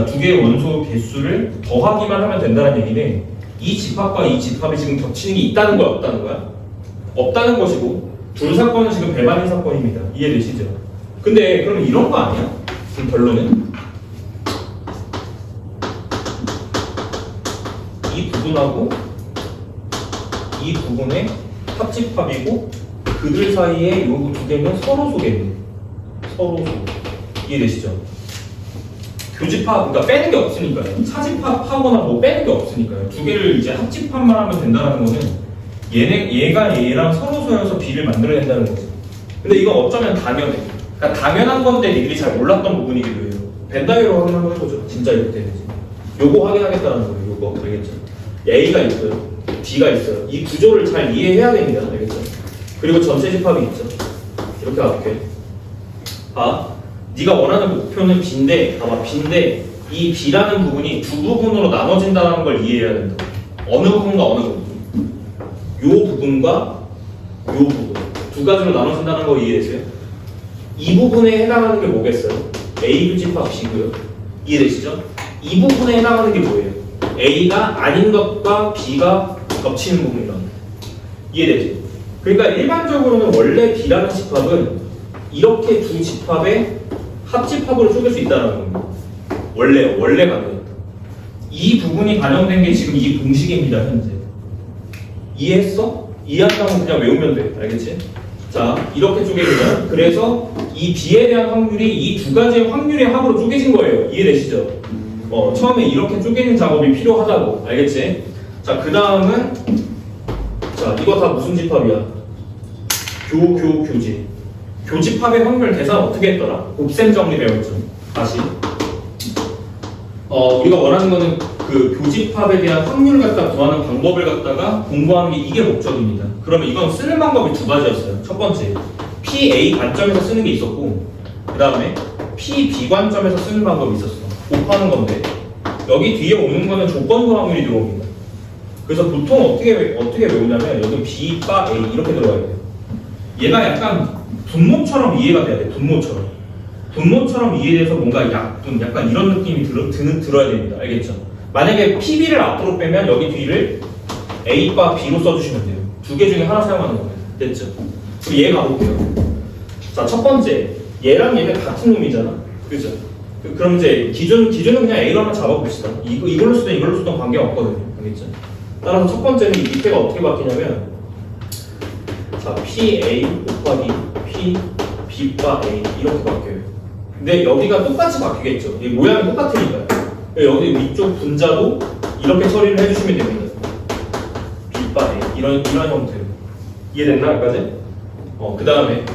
두 개의 원소 개수를 더하기만 하면 된다는 얘기는 이 집합과 이 집합이 지금 겹치는 게 있다는 거야, 없다는 거야? 없다는 것이고 둘 사건은 지금 배반인 사건입니다. 이해되시죠? 근데 그럼 이런 거 아니야? 그럼 결론은 이 부분하고 이 부분의 합집합이고 그들 사이에 요 두 개는 서로 소개입니다. 서로 소개. 이해되시죠? 교집합, 그러니까 빼는 게 없으니까요. 차집합하거나 뭐 빼는 게 없으니까요. 두 개를 이제 합집합만 하면 된다는 거는 얘가 얘랑 서로 소여서 B를 만들어낸다는 거죠. 근데 이건 어쩌면 당연해. 그러니까 당연한 건데 니들이 잘 몰랐던 부분이기도 해요. 벤다이로 확인 한번 해보죠. 진짜 이렇게 되는지. 요거 확인하겠다는 거예요. 요거. 알겠죠? A가 있어요. B가 있어요. 이 구조를 잘 이해해야 됩니다. 알겠죠? 그리고 전체 집합이 있죠. 이렇게 갈게. 네가 원하는 목표는 B인데, B인데 이 B라는 부분이 두 부분으로 나눠진다는 걸 이해해야 된다. 어느 부분과 어느 부분? 요 부분과 요 부분. 두 가지로 나눠진다는 거 이해되세요? 이 부분에 해당하는 게 뭐겠어요? A 교집합 B고요. 이해되시죠? 이 부분에 해당하는 게 뭐예요? A가 아닌 것과 B가 겹치는 부분이란 거예요. 이해되죠? 그러니까 일반적으로는 원래 B라는 집합은 이렇게 두 집합의 합집합으로 쪼갤 수 있다는 겁니다. 원래 가능했다. 이 부분이 반영된 게 지금 이 공식입니다. 현재. 이해했어? 이해한다면 그냥 외우면 돼. 알겠지? 자, 이렇게 쪼개지면 그래서 이 B에 대한 확률이 이 두 가지의 확률의 합으로 쪼개진 거예요. 이해되시죠? 처음에 이렇게 쪼개는 작업이 필요하다고. 알겠지? 자, 그 다음은 자, 이거 다 무슨 집합이야? 교집. 교집합의 확률 계산 어떻게 했더라? 곱셈 정리 배웠죠. 다시. 우리가 원하는 거는 그 교집합에 대한 확률을 갖다 구하는 방법을 갖다가 공부하는 게 이게 목적입니다. 그러면 이건 쓰는 방법이 두 가지였어요. 첫 번째, PA 관점에서 쓰는 게 있었고, 그 다음에 PB 관점에서 쓰는 방법이 있었어. 곱하는 건데, 여기 뒤에 오는 거는 조건부 확률이 들어옵니다. 그래서 보통 어떻게 외우냐면, 여기 B, 바, A 이렇게 들어가야 돼요. 얘가 약간 분모처럼 이해가 돼야 돼. 분모처럼 이해돼서 뭔가 약분, 약간 이런 느낌이 들어야 됩니다. 알겠죠? 만약에 PB를 앞으로 빼면 여기 뒤를 A과 B로 써주시면 돼요. 두 개 중에 하나 사용하는 겁니다. 됐죠? 그리고 얘 가볼게요. 자, 첫 번째, 얘랑 얘는 같은 놈이잖아. 그죠? 그럼 이제 기준은 그냥 A로 한번 잡아봅시다. 이걸로 쓰든 이걸로 쓰든 관계가 없거든요. 알겠죠? 따라서 첫 번째는 이 밑에가 어떻게 바뀌냐면, 자, PA 곱하기 P, B바 A 이렇게 바뀌어요. 근데 여기가 똑같이 바뀌겠죠. 이 모양이 똑같으니까요. 여기 위쪽 분자도 이렇게 처리를 해주시면 됩니다. B바 A 이런 형태로. 이해됐나 여기까지? 그 다음에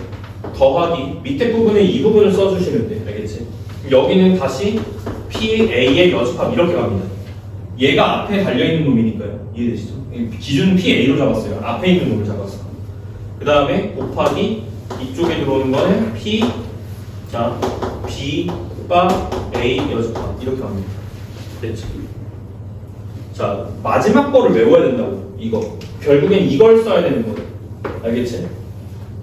더하기 밑에 부분에 이 부분을 써주시면 돼. 알겠지? 여기는 다시 PA의 여집합 이렇게 갑니다. 얘가 앞에 달려있는 놈이니까요. 이해되시죠? 기준은 PA로 잡았어요. 앞에 있는 놈을 잡았어. 그 다음에 곱하기 이쪽에 들어오는 거는 P, 자, B, 바, A 여집합 이렇게 갑니다. 됐지? 자, 마지막 거를 외워야 된다고. 이거. 결국엔 이걸 써야 되는 거예요. 알겠지?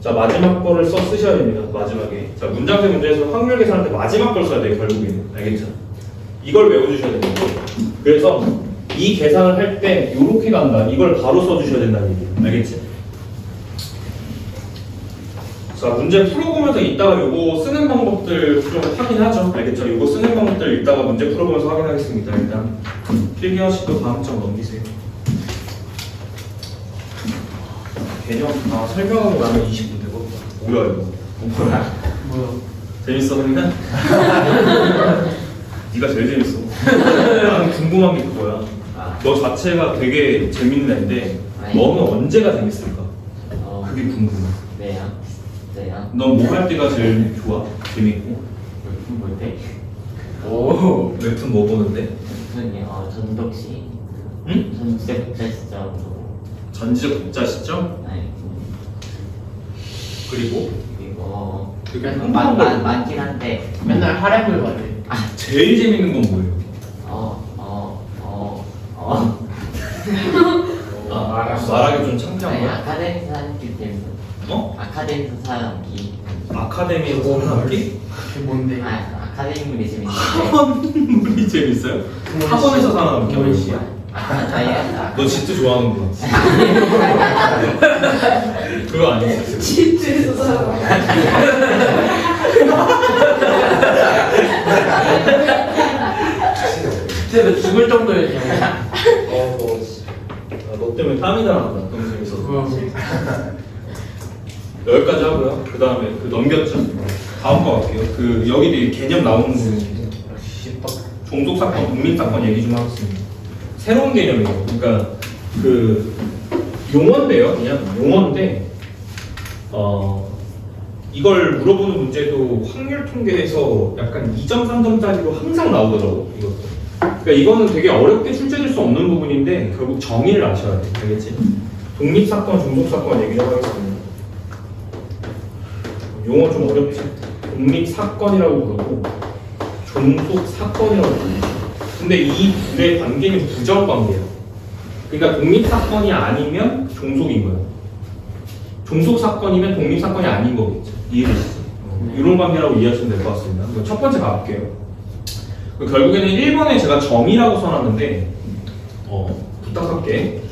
자, 마지막 거를 쓰셔야 됩니다. 마지막에. 자, 문장세 문제에서 확률 계산할 때 마지막 걸 써야 돼요. 결국에는. 알겠죠? 이걸 외워주셔야 됩니다. 그래서 이 계산을 할 때 이렇게 간다. 이걸 바로 써주셔야 된다는 얘기예요. 알겠지? 자, 문제 풀어보면서 이따가 요거 쓰는 방법들 좀 확인하죠. 알겠죠? 요거 쓰는 방법들 이따가 문제 풀어보면서 확인하겠습니다. 일단 필기하시고 다음 장 넘기세요. 개념 설명하고 나면 20분 되거든요. 뭐야 이거? 뭐야? 재밌어 그러면? 네가 제일 재밌어. 나는 궁금한 게 그거야. 너 자체가 되게 재밌는 애인데 너는 언제가 재밌을까? 그게 궁금해. 네요. 넌 뭐 할 때가 제일 좋아? 재밌고? 웹툰 볼 때? 오, 웹툰 뭐 보는데? 웹툰이요. 전독시. 응? 전지적 시점. 전지적 독자 시점? 네. 그리고 그리고 되게 많긴 한데 맨날 하렘을 봐야 돼. 제일 재밌는 건 뭐예요? 말하기 좀 창피한 거야? 아카데미에서 하는 게 재밌어. 아카데미에서 사람기. 아카데미에서 사람기? 그게 뭔데? 아카데미물이 재밌는데. 학원물이 재밌어요? 학원에서 사는 경원 게 씨야. 너 진짜 좋아하는구나. 그거 아니지? 진짜에서 살아. 진짜 너 죽을 정도였지. 너 때문에 땀이 나간다. 너무 재밌어서. 여기까지 하고요. 그 다음에 넘겼죠. 다음 거 갈게요. 여기도 개념 나오는 부분인데 종속 사건, 독립 사건 얘기 좀 하겠습니다. 새로운 개념이에요. 그러니까 용어인데요. 그냥 용어인데 이걸 물어보는 문제도 확률 통계에서 약간 2점, 3점짜리로 항상 나오더라고. 이것도. 그러니까 이거는 되게 어렵게 출제될 수 없는 부분인데 결국 정의를 아셔야 돼. 알겠지? 독립 사건, 종속 사건 얘기를 하겠습니다. 용어 좀 어렵지? 독립 사건이라고 부르고 종속 사건이라고 부르고. 근데 이 둘의 관계는 부적 관계야. 그러니까 독립 사건이 아니면 종속인 거야. 종속 사건이면 독립 사건이 아닌 거겠죠. 이해되시죠? 이런 관계라고 이해하시면 될 것 같습니다. 그럼 첫 번째 가볼게요. 결국에는 1번에 제가 점이라고 써놨는데 부탁할게.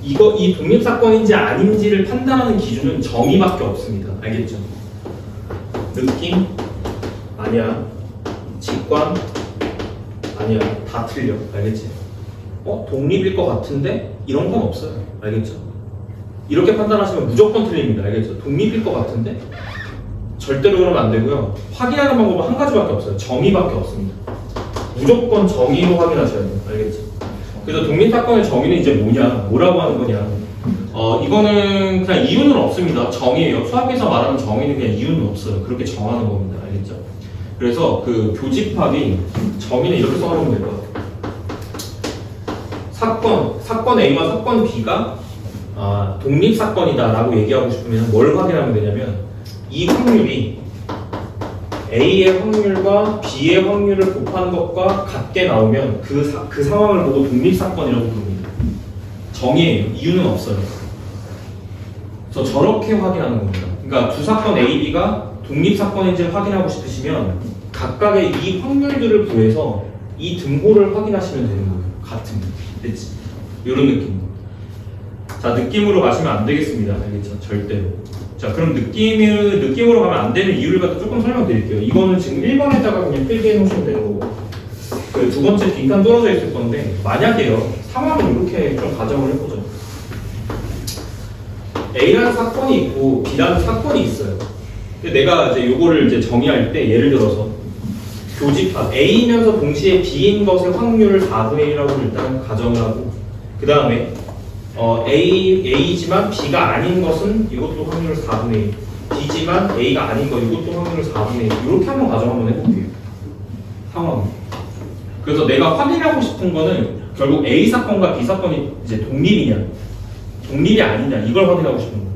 이 독립 사건인지 아닌지를 판단하는 기준은 정의밖에 없습니다. 알겠죠? 느낌? 아니야. 직관? 아니야. 다 틀려. 알겠지? 독립일 것 같은데? 이런 건 없어요. 알겠죠? 이렇게 판단하시면 무조건 틀립니다. 알겠죠? 독립일 것 같은데? 절대로 그러면 안 되고요. 확인하는 방법은 한 가지밖에 없어요. 정의밖에 없습니다. 무조건 정의로 확인하셔야 돼요. 알겠죠? 그래서 독립사건의 정의는 이제 뭐냐? 뭐라고 하는 거냐? 이거는 그냥 이유는 없습니다. 정의예요. 수학에서 말하는 정의는 그냥 이유는 없어요. 그렇게 정하는 겁니다. 알겠죠? 그래서 교집합이 정의는 이렇게 써놓으면 될 것 같아요. 사건 A와 사건 B가 독립사건이다라고 얘기하고 싶으면 뭘 확인하면 되냐면 이 확률이 A의 확률과 B의 확률을 곱하는 것과 같게 나오면 그 상황을 보고 독립사건이라고 부릅니다. 정의예요. 이유는 없어요. 그래서 저렇게 확인하는 겁니다. 그러니까 두 사건 A, B가 독립사건인지를 확인하고 싶으시면 각각의 이 확률들을 구해서 이 등호를 확인하시면 되는 거예요. 같은. 됐지? 이런 느낌. 자, 느낌으로 가시면 안 되겠습니다. 알겠죠? 절대로. 자, 그럼 느낌으로 가면 안 되는 이유를 갖다 조금 설명드릴게요. 이거는 지금 1번에다가 그냥 필기해 놓으시면 되는 거고, 두 번째 빈칸 떨어져 있을 건데, 만약에요, 상황을 이렇게 좀 가정을 해보죠. A라는 사건이 있고 B라는 사건이 있어요. 근데 내가 이제 요거를 이제 정의할 때 예를 들어서 교집합 A이면서 동시에 B인 것의 확률을 4분의 1이라고 일단 가정을 하고 그 다음에 A지만 B가 아닌 것은 이것도 확률을 4분의 1 B지만 A가 아닌 것 이것도 확률을 4분의 1 이렇게 한번 가정 한번 해볼게요. 상황. 그래서 내가 확인하고 싶은 거는 결국 A 사건과 B 사건이 이제 독립이냐 독립이 아니냐 이걸 확인하고 싶은 거예요.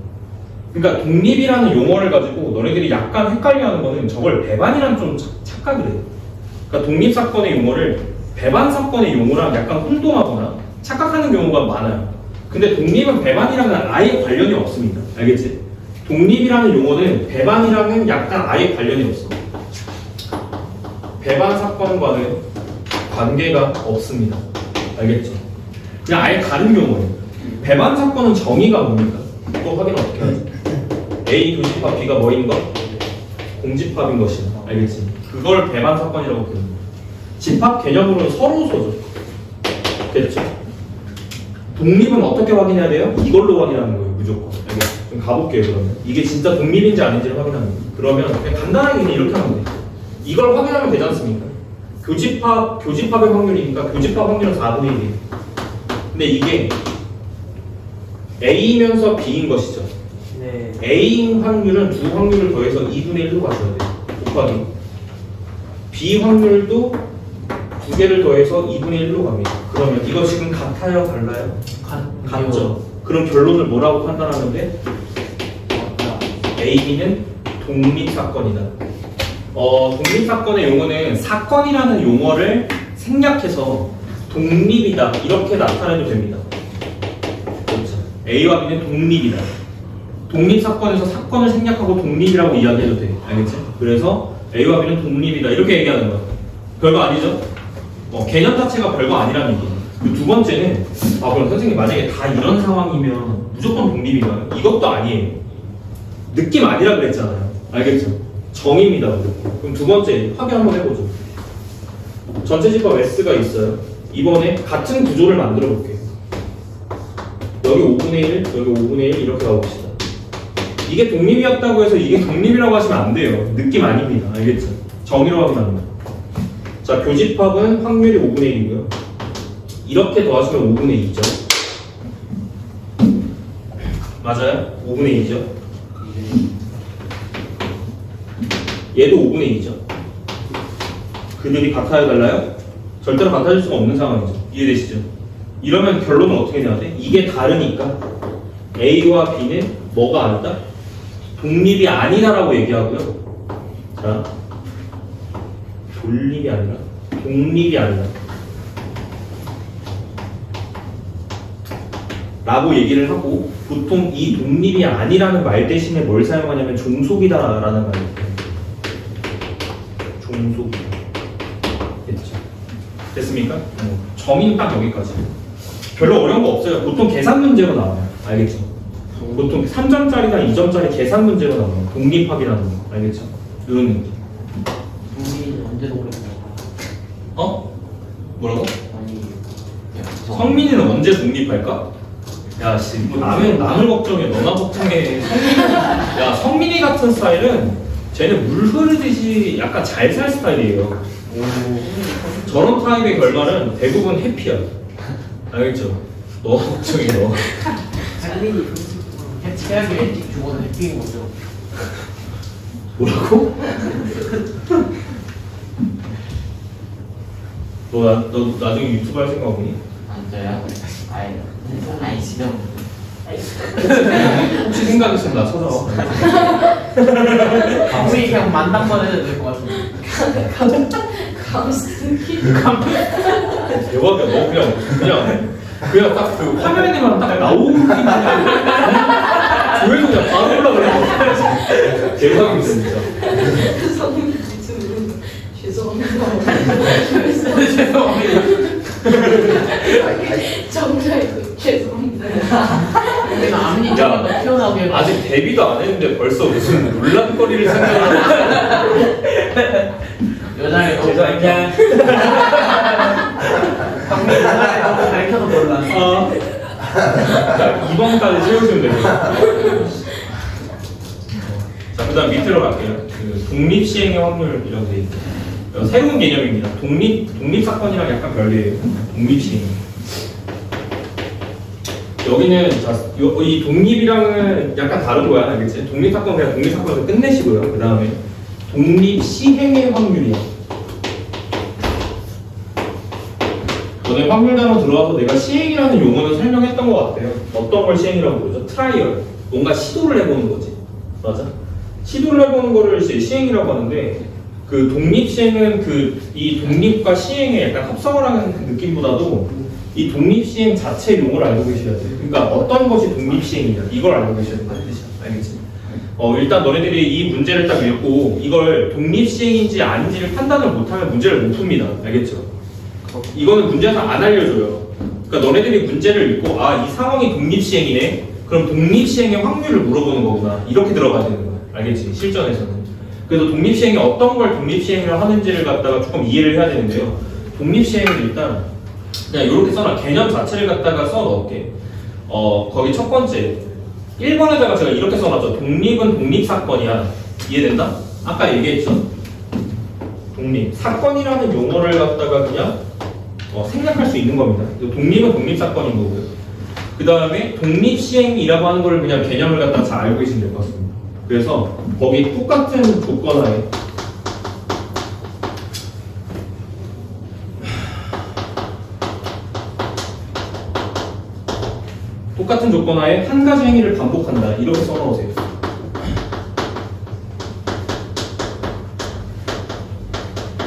그러니까 독립이라는 용어를 가지고 너네들이 약간 헷갈려하는 거는 저걸 배반이라는 좀 착각을 해요. 그러니까 독립 사건의 용어를 배반 사건의 용어랑 약간 혼동하거나 착각하는 경우가 많아요. 근데 독립은 배반이랑은 아예 관련이 없습니다. 알겠지? 독립이라는 용어는 배반이랑은 약간 아예 관련이 없어. 배반 사건과는 관계가 없습니다. 알겠죠? 그냥 아예 다른 용어예요. 배반 사건은 정의가 뭡니까? 또 확인 어떻게 하지? A 교집합 B가 뭐인 것? 공집합인 것이다. 알겠지? 그걸 배반 사건이라고 부릅니다. 집합 개념으로는 서로서죠. 됐죠? 독립은 어떻게 확인해야 돼요? 이걸로 확인하는 거예요. 무조건. 알겠죠? 그럼 가볼게요. 그러면 이게 진짜 독립인지 아닌지를 확인하는 거예요. 그러면 그냥 간단하게 그냥 이렇게 하면 돼요. 이걸 확인하면 되지 않습니까? 교집합의 확률이니까 교집합 확률은 4분의 1이에요. 근데 이게 A이면서 B인 것이죠. 네. A인 확률은 두 확률을 더해서 2분의 1로 가져야 돼요. 곱하기 B 확률도 두 개를 더해서 2분의 1로 갑니다. 그러면 이거 지금 같아요? 달라요? 같죠. 그럼 결론을 뭐라고 판단하면 돼? A, B는 독립사건이다. 독립사건의 용어는 사건이라는 용어를 생략해서 독립이다 이렇게 나타내도 됩니다. 그렇죠. A와 B는 독립이다. 독립사건에서 사건을 생략하고 독립이라고 이야기해도 돼. 알겠지? 그래서 A와 B는 독립이다 이렇게 얘기하는 거야. 별거 아니죠? 개념 자체가 별거 아니라는 얘기예요. 두 번째는 그럼 선생님 만약에 다 이런 상황이면 무조건 독립인가요? 이것도 아니에요. 느낌 아니라 그랬잖아요. 알겠죠? 정의입니다. 무조건. 그럼 두 번째 확인 한번 해보죠. 전체 집합 S가 있어요. 이번에 같은 구조를 만들어 볼게요. 여기 5분의 1, 여기 5분의 1 이렇게 가봅시다. 이게 독립이었다고 해서 이게 독립이라고 하시면 안 돼요. 느낌 아닙니다. 알겠죠? 정의로 확인합니다. 자, 교집합은 확률이 5분의 1이고요. 이렇게 더하시면 5분의 2죠. 맞아요? 5분의 2죠. 얘도 5분의 2죠. 그들이 같아요, 달라요? 절대로 같아질 수가 없는 상황이죠. 이해되시죠? 이러면 결론은 어떻게 내야 돼? 이게 다르니까 A와 B는 뭐가 아니다? 독립이 아니다라고 얘기하고요. 자, 독립이 아니라 독립이 아니다 라고 얘기를 하고, 보통 이 독립이 아니라는 말 대신에 뭘 사용하냐면 종속이다 라는 말을 써요. 종속이다. 됐죠? 됐습니까? 정의는 딱 여기까지. 별로 어려운 거 없어요. 보통 계산 문제로 나와요. 알겠죠? 보통 3점짜리나 2점짜리 계산 문제로 나와요. 독립합이라는 거. 알겠죠? 이런 느낌. 우리 언제 독립해요? 뭐라고? 아니 성민이는 언제 독립할까? 야, 씨, 뭐 남을 걱정해, 너나 걱정해. 야, 성민이 같은 스타일은 쟤는 물 흐르듯이 약간 잘 살 스타일이에요. 저런 타입의 결과는 대부분 해피야. 알겠죠? 너 걱정해, 너. 최악의 일찍 죽어도 해피인 거죠. 뭐라고? 너 나중에 유튜브 할 생각 없니? 안 돼요? 아이 지금 혹시 생각 있으면 나 찾아와. 우리 그냥 만당만 해도 될 것 같은데. 감스키 대박이야. 너 그냥 딱 그 화면에만 딱 나오기만 조회수 그냥 바로 올라가는 대박이다 진짜. 성민 유튜브 죄송합니다. 죄송합니다. 정말 죄송합니다. 우리는 앞니 야, 좀더 튀어나오게 해봐. 아직 데뷔도 안 했는데 벌써 무슨 논란거리를 생각하고 여자애 너무 제자이냐? 방금 여자애 너무 가르쳐도 몰라. 2번까지 채우시면 돼요. 자, 그 다음 밑으로 갈게요. 그 독립시행의 확률이라고 되어 있고 새로운 개념입니다. 독립사건이랑 약간 별개예요. 독립시행. 여기는 자, 이 독립이랑은 약간 다른 거야. 알겠지? 독립사건 그냥 독립사건에서 끝내시고요. 그 다음에 독립시행의 확률이야. 너네 확률 단어 들어와서 내가 시행이라는 용어는 설명했던 것 같아요. 어떤 걸 시행이라고 부르죠? 트라이얼. 뭔가 시도를 해보는 거지. 맞아? 시도를 해보는 거를 이제 시행이라고 하는데 그 독립시행은 이 독립과 시행의 약간 합성을 하는 그 느낌보다도 이 독립시행 자체 용어를 알고 계셔야 돼요. 그러니까 어떤 것이 독립시행이냐 이걸 알고 계셔야 된다는 뜻이야. 알겠지? 일단 너네들이 이 문제를 딱 읽고 이걸 독립시행인지 아닌지를 판단을 못하면 문제를 못 풉니다. 알겠죠? 이거는 문제에서 안 알려줘요. 그러니까 너네들이 문제를 읽고 아, 이 상황이 독립시행이네? 그럼 독립시행의 확률을 물어보는 거구나. 이렇게 들어가야 되는 거야. 알겠지? 실전에서는. 그래서 독립시행이 어떤 걸 독립시행을 하는지를 갖다가 조금 이해를 해야 되는데요. 독립시행은 일단 그냥 이렇게 써놔. 개념 자체를 갖다가 써넣을게. 거기 첫 번째 1번에다가 제가 이렇게 써놨죠. 독립은 독립사건이야. 이해된다? 아까 얘기했죠. 독립. 사건이라는 용어를 갖다가 그냥 생략할 수 있는 겁니다. 독립은 독립사건인 거고요. 그 다음에 독립시행이라고 하는 걸 그냥 개념을 갖다가 잘 알고 계시면 될 것 같습니다. 그래서 거기 똑같은 조건하에 한 가지 행위를 반복한다. 이렇게 써놓으세요.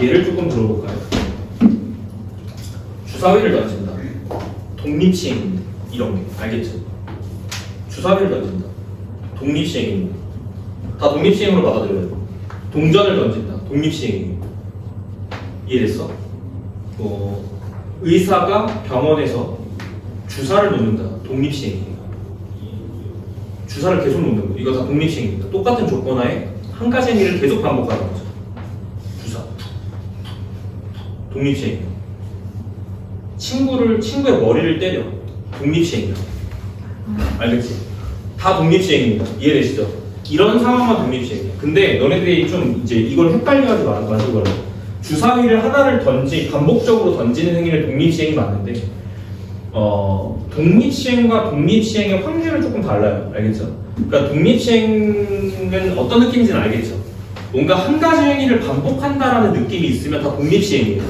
예를 조금 들어볼까요? 주사위를 던진다. 독립시행입니다. 이런 게. 알겠죠? 주사위를 던진다. 독립시행입니다. 다 독립시행으로 받아들여요. 동전을 던진다. 독립시행입니다. 이해됐어? 의사가 병원에서 주사를 놓는다. 독립시행이에요. 주사를 계속 놓는 거. 이거 다 독립시행입니다. 똑같은 조건하에 한 가지 행위를 계속 반복하는 거죠. 주사. 독립시행이에요. 친구의 머리를 때려. 독립시행이다. 알겠지? 다 독립시행입니다. 이해되시죠? 이런 상황만 독립시행이에요. 근데 너네들이 좀 이제 이걸 헷갈려하지 마시고 주사위를 하나를 반복적으로 던지는 행위를 독립시행이 맞는데 독립시행과 독립시행의 확률은 조금 달라요. 알겠죠? 그러니까 독립시행은 어떤 느낌인지는 알겠죠? 뭔가 한 가지 행위를 반복한다라는 느낌이 있으면 다 독립시행이에요.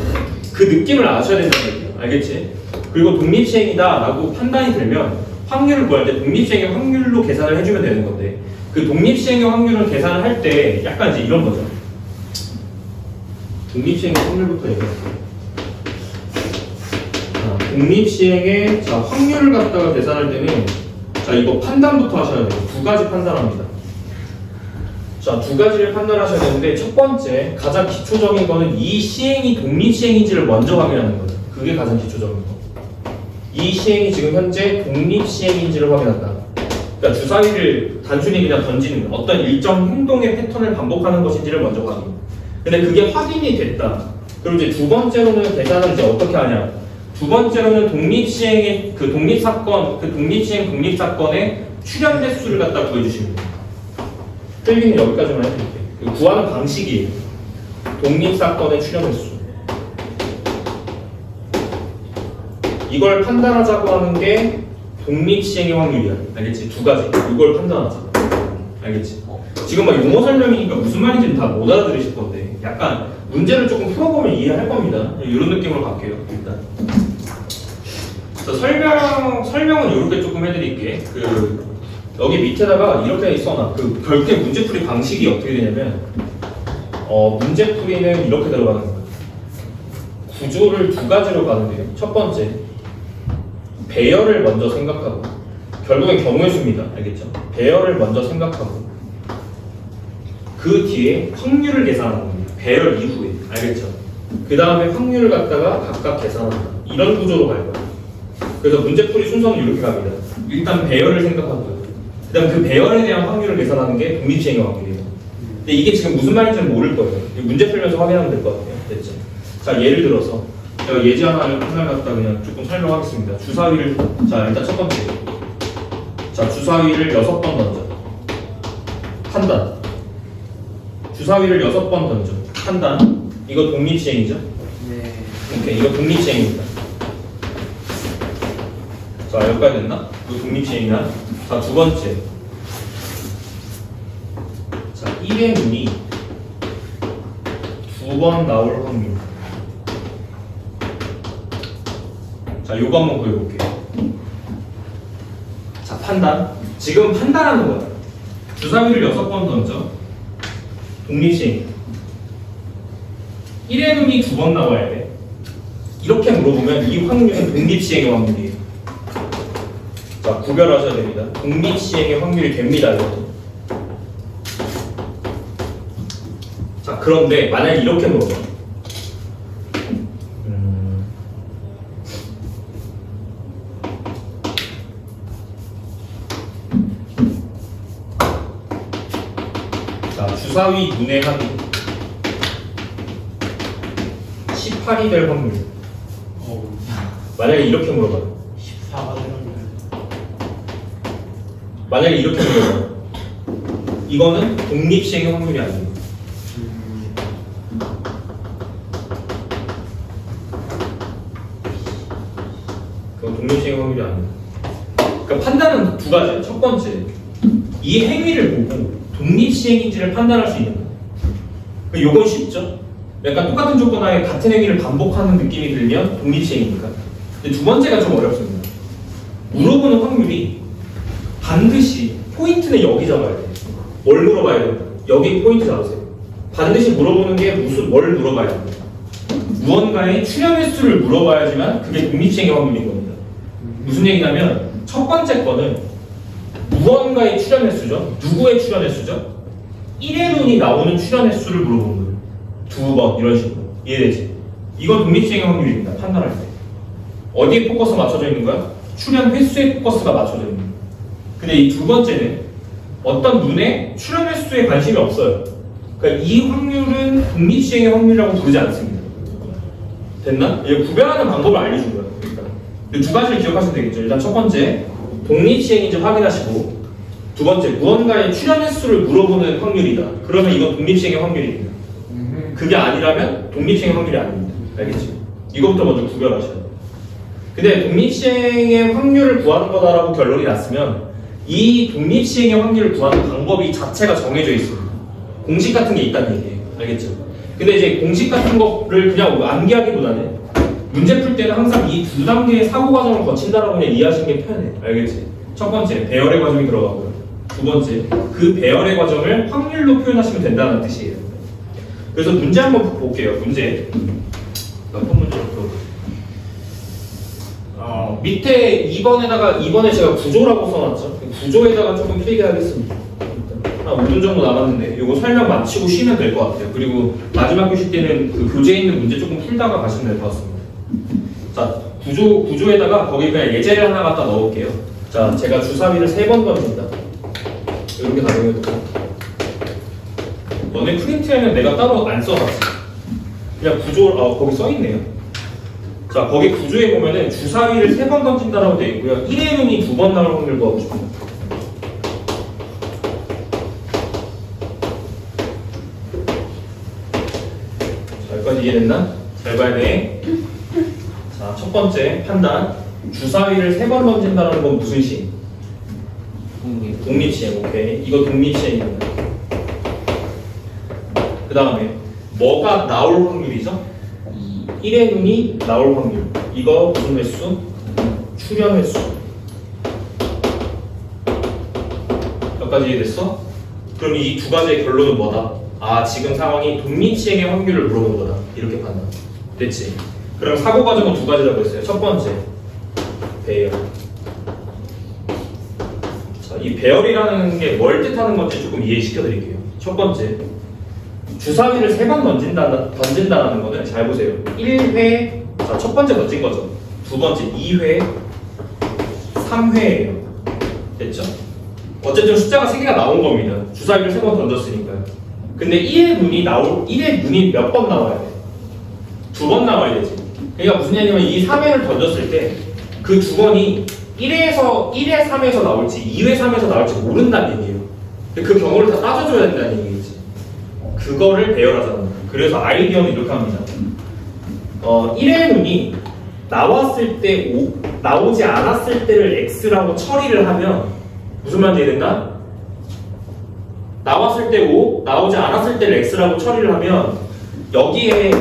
그 느낌을 아셔야 된다는 얘기예요. 알겠지? 그리고 독립시행이다라고 판단이 되면 확률을 구할 때 독립시행의 확률로 계산을 해주면 되는 건데 그 독립시행의 확률을 계산을 할 때 약간 이제 이런 거죠. 독립시행의 확률부터 얘기할게요. 독립시행의 확률을 갖다가 계산할 때는 이거 판단부터 하셔야 돼요. 두 가지 판단합니다. 두 가지를 판단하셔야 되는데 첫 번째 가장 기초적인 거는 이 시행이 독립시행인지를 먼저 확인하는 거예요. 그게 가장 기초적인 거. 이 시행이 지금 현재 독립시행인지를 확인한다. 그러니까 주사위를 단순히 그냥 던지는 어떤 일정 행동의 패턴을 반복하는 것인지를 먼저 확인. 근데 그게 확인이 됐다. 그리고 이제 두 번째로는 계산을 이제 어떻게 하냐? 두 번째로는 독립시행의 독립시행 독립사건의 출현 횟수를 갖다 구해주시면 돼요. 필기는 여기까지만 해드릴게요. 구하는 방식이에요. 독립사건의 출현 횟수. 이걸 판단하자고 하는 게 독립시행의 확률이야. 알겠지? 두 가지. 이걸 판단하자. 알겠지? 지금 막 용어 설명이니까 무슨 말인지는 다 못 알아들으실 건데 약간 문제를 조금 풀어보면 이해할 겁니다. 이런 느낌으로 갈게요. 일단 설명은 이렇게 조금 해드릴게. 여기 밑에다가 이렇게 써놔. 결국에 문제풀이 방식이 어떻게 되냐면 문제풀이는 이렇게 들어가는 거예요. 구조를 두 가지로 가는데요. 첫 번째 배열을 먼저 생각하고 결국엔 경우의 수입니다. 알겠죠? 배열을 먼저 생각하고 그 뒤에 확률을 계산하는 겁니다. 배열 이후에. 알겠죠? 그 다음에 확률을 갖다가 각각 계산한다. 이런 구조로 갈 거예요. 그래서 문제풀이 순서는 이렇게 갑니다. 일단 배열을 생각하고요. 그 다음 그 배열에 대한 확률을 계산하는 게 독립시행의 확률이에요. 근데 이게 지금 무슨 말인지는 모를 거예요. 문제 풀면서 확인하면 될 것 같아요. 됐죠? 자, 예를 들어서 제가 예제 하나를 갖다 그냥 조금 설명하겠습니다. 주사위를 일단 첫 번째 자, 주사위를 6번 던져. 판단. 주사위를 6번 던져. 판단. 이거 독립시행이죠? 네. 오케이, 이거 독립시행입니다. 자, 여기까지 됐나? 이거 독립시행이야. 자, 두 번째. 자, 1의 눈이 2번 나올 확률. 자, 요거 한번 보여볼게요. 자, 판단. 지금 판단하는 거야. 주사위를 6번 던져. 독립시행. 1의 눈이 2번 나와야 돼. 이렇게 물어보면 이 확률은 독립시행의 확률이에요. 자, 구별하셔야 됩니다. 독립시행의 확률이 됩니다, 이것도. 자, 그런데 만약에 이렇게 물어봐. 자, 주사위 눈의 합이 18이 될 확률. 만약에 이렇게 물어봐요. 14가 되는데. 만약에 이렇게 물어봐요. 이거는 독립시행의 확률이 아니에요. 그건 독립시행의 확률이 아니에요. 그러니까 판단은 두 가지예요. 첫 번째, 이 행위를 보고 독립시행인지를 판단할 수 있는 거예요. 요건 쉽죠? 약간 똑같은 조건 하에 같은 행위를 반복하는 느낌이 들면 독립시행이니까. 근데 두 번째가 좀 어렵습니다. 물어보는 확률이 반드시 포인트는 여기 잡아야 돼요. 뭘 물어봐야 돼요? 여기 포인트 잡으세요. 반드시 물어보는 게 뭘 물어봐야 돼요? 무언가의 출현 횟수를 물어봐야지만 그게 독립시행의 확률인 겁니다. 무슨 얘기냐면 첫 번째 거는 무언가의 출현 횟수죠. 누구의 출현 횟수죠? 1의 눈이 나오는 출현 횟수를 물어보는 거예요. 2번 이런 식으로. 이해되지? 이건 독립시행의 확률입니다. 판단할 때. 어디에 포커스가 맞춰져 있는 거야? 출현 횟수에 포커스가 맞춰져 있는 거야. 근데 이 두 번째는 어떤 눈에 출현 횟수에 관심이 없어요. 그러니까 이 확률은 독립시행의 확률이라고 부르지 않습니다. 됐나? 이거 구별하는 방법을 알려준 거예요. 그러니까. 이 두 가지를 기억하시면 되겠죠. 일단 첫 번째, 독립시행인지 확인하시고, 두 번째, 무언가의 출현 횟수를 물어보는 확률이다. 그러면 이건 독립시행의 확률입니다. 그게 아니라면 독립시행의 확률이 아닙니다. 알겠지? 이것부터 먼저 구별하셔야 돼요. 근데 독립시행의 확률을 구하는 거다라고 결론이 났으면 이 독립시행의 확률을 구하는 방법이 자체가 정해져 있습니다. 공식 같은 게 있다는 얘기예요. 알겠죠? 근데 이제 공식 같은 거를 그냥 암기하기보다는 문제 풀 때는 항상 이 두 단계의 사고 과정을 거친다라고 그냥 이해하시는 게 편해. 알겠지? 첫 번째, 배열의 과정이 들어가고요. 두 번째, 그 배열의 과정을 확률로 표현하시면 된다는 뜻이에요. 그래서 문제 한번 볼게요. 문제. 몇 번 문제를 풀어볼게요. 밑에 2번에 제가 구조라고 써놨죠. 구조에다가 조금 필기하겠습니다. 한 5분 정도 남았는데 이거 설명 마치고 쉬면 될 것 같아요. 그리고 마지막 교시 때는 그 교재에 있는 문제 조금 풀다가 가시면 될 것 같습니다. 자, 구조에다가 거기 그냥 예제를 하나 갖다 넣을게요. 자, 제가 주사위를 3번 던집니다. 이렇게 가정해두고 너네 프린트에는 내가 따로 안 써놨어. 그냥 거기 써있네요. 자, 거기 구조에 보면은 주사위를 3번 던진다라고 되어 있고요. 1의 눈이 2번 나올 확률 구하고 싶어요. 자, 여기까지 이해됐나? 잘 봐야 돼. 자, 첫 번째 판단. 주사위를 3번 던진다는 건 무슨 시행? 독립시행. 오케이. 이거 독립시행입니다. 그 다음에 뭐가 나올 확률이죠? 1의 눈이 나올 확률. 이거 무슨 횟수? 출현 횟수. 여기까지 이해됐어? 그럼 이 두 가지의 결론은 뭐다? 아, 지금 상황이 독립시행의 확률을 물어본 거다. 이렇게 판단. 됐지? 그럼 사고 과정은 두 가지라고 했어요. 첫 번째, 배열. 자, 이 배열이라는 게 뭘 뜻하는 건지 조금 이해시켜 드릴게요. 첫 번째, 주사위를 3번 던진다는 거는 잘 보세요. 1회, 자, 첫 번째 던진 거죠. 두 번째, 2회, 3회예요. 됐죠? 어쨌든 숫자가 3개가 나온 겁니다. 주사위를 3번 던졌으니까요. 근데 1의 눈이 몇 번 나와야 돼? 2번 나와야 되지. 그러니까 무슨 얘기냐면 이 3회를 던졌을 때 그 두 번이 1에서 1회 3에서 나올지 2회 3에서 나올지 모른다는 얘기예요. 근데 그 경우를 다 따져줘야 된다는 얘기지. 그거를 배열하자는 거예요. 그래서 아이디어는 이렇게 합니다. 1의 눈이 나왔을 때 O, 나오지 않았을 때를 X라고 처리를 하면 무슨 말인지 이해된다? 나왔을 때 O, 나오지 않았을 때를 X라고 처리를 하면 여기에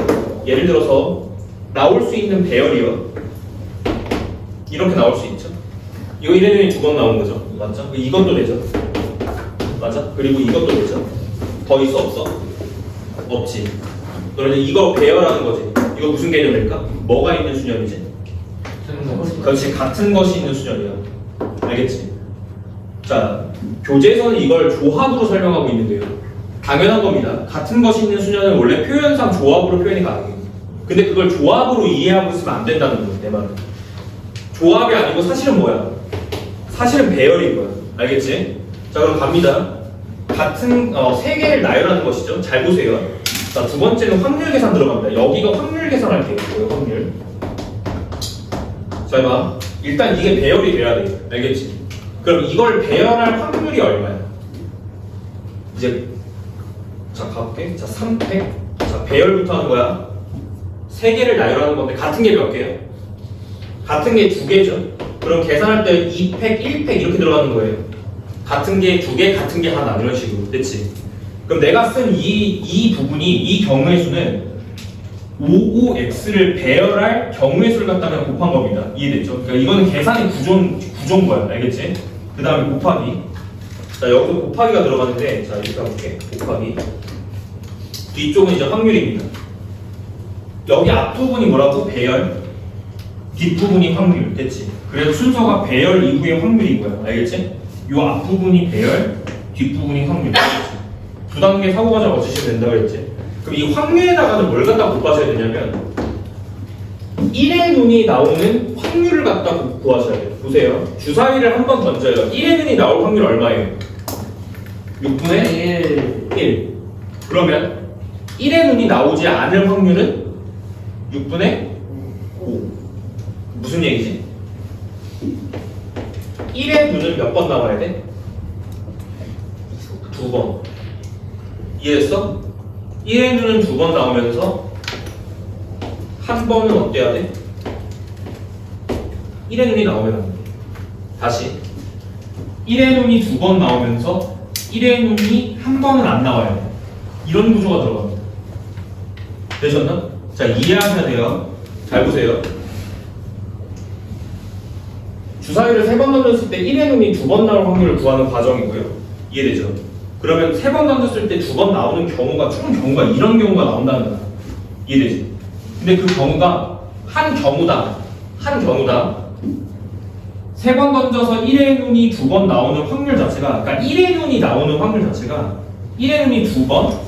예를 들어서 나올 수 있는 배열이요. 이렇게 나올 수 있죠. 이거 1의 눈이 2번 나온 거죠. 맞죠? 이것도 되죠. 맞아? 그리고 이것도 되죠. 더 있어? 없어? 없지. 그러면 이거 배열하는 거지. 이거 무슨 개념일까? 뭐가 있는 수념이지? 그렇지. 같은 것이 있는 수념이야. 알겠지? 자, 교재에서는 이걸 조합으로 설명하고 있는데요. 당연한 겁니다. 같은 것이 있는 수념은 원래 표현상 조합으로 표현이 가능해요. 근데 그걸 조합으로 이해하고 있으면 안 된다는 거예요. 내 말은. 조합이 아니고 사실은 뭐야? 사실은 배열인 거야. 알겠지? 자, 그럼 갑니다. 같은 세 개를 나열하는 것이죠. 잘 보세요. 자, 두 번째는 확률 계산 들어갑니다. 여기가 확률 계산할게요. 확률. 자, 해봐. 일단 이게 배열이 돼야 돼. 알겠지? 그럼 이걸 배열할 확률이 얼마야? 이제 자, 가볼게. 자, 3팩. 자, 배열부터 하는 거야. 세 개를 나열하는 건데 같은 게 몇 개예요? 같은 게 두 개죠. 그럼 계산할 때 2팩, 1팩 이렇게 들어가는 거예요. 같은 게 두 개, 같은 게 하나 이런 식으로. 됐지? 그럼 내가 쓴 이 부분이 이 경우의 수는 55x를 배열할 경우의 수를 갖다가 곱한 겁니다. 이해됐죠? 그러니까 이거는 계산의 구조인 거야. 알겠지? 그 다음에 곱하기. 자, 여기도 곱하기가 들어가는데, 자, 이렇게 해볼게. 곱하기. 뒤쪽은 이제 확률입니다. 여기 앞부분이 뭐라고? 배열. 뒷부분이 확률. 됐지? 그래서 순서가 배열 이후의 확률인 거야. 알겠지? 요 앞부분이 배열, 뒷부분이 확률. 두 단계 사고과정 거치시면 된다고 했지? 그럼 이 확률에다가는 뭘 갖다 곱하셔야 되냐면 1의 눈이 나오는 확률을 갖다 구하셔야 돼요. 보세요. 주사위를 한 번 던져요. 1의 눈이 나올 확률 얼마예요? 6분의 1. 그러면 1의 눈이 나오지 않을 확률은 6분의 5. 무슨 얘기지? 1의 눈은 몇 번 나와야 돼? 2번. 이해했어? 1의 눈은 2번 나오면서 한 번은 어때야 돼? 1의 눈이 나오면 안 돼. 다시 1의 눈이 2번 나오면서 1의 눈이 한 번은 안 나와야 돼. 이런 구조가 들어갑니다. 되셨나? 자, 이해하셔야 돼요. 잘 보세요. 주사위를 3번 던졌을 때 1의 눈이 2번 나올 확률을 구하는 과정이고요. 이해되죠? 그러면 3번 던졌을 때 2번 나오는 경우가 총 경우가 이런 경우가 나온다는 거야. 이해되지? 근데 그 경우가 한 경우당 3번 던져서 1의 눈이 2번 나오는 확률 자체가, 그러니까 1의 눈이 나오는 확률 자체가 1의 눈이 2번,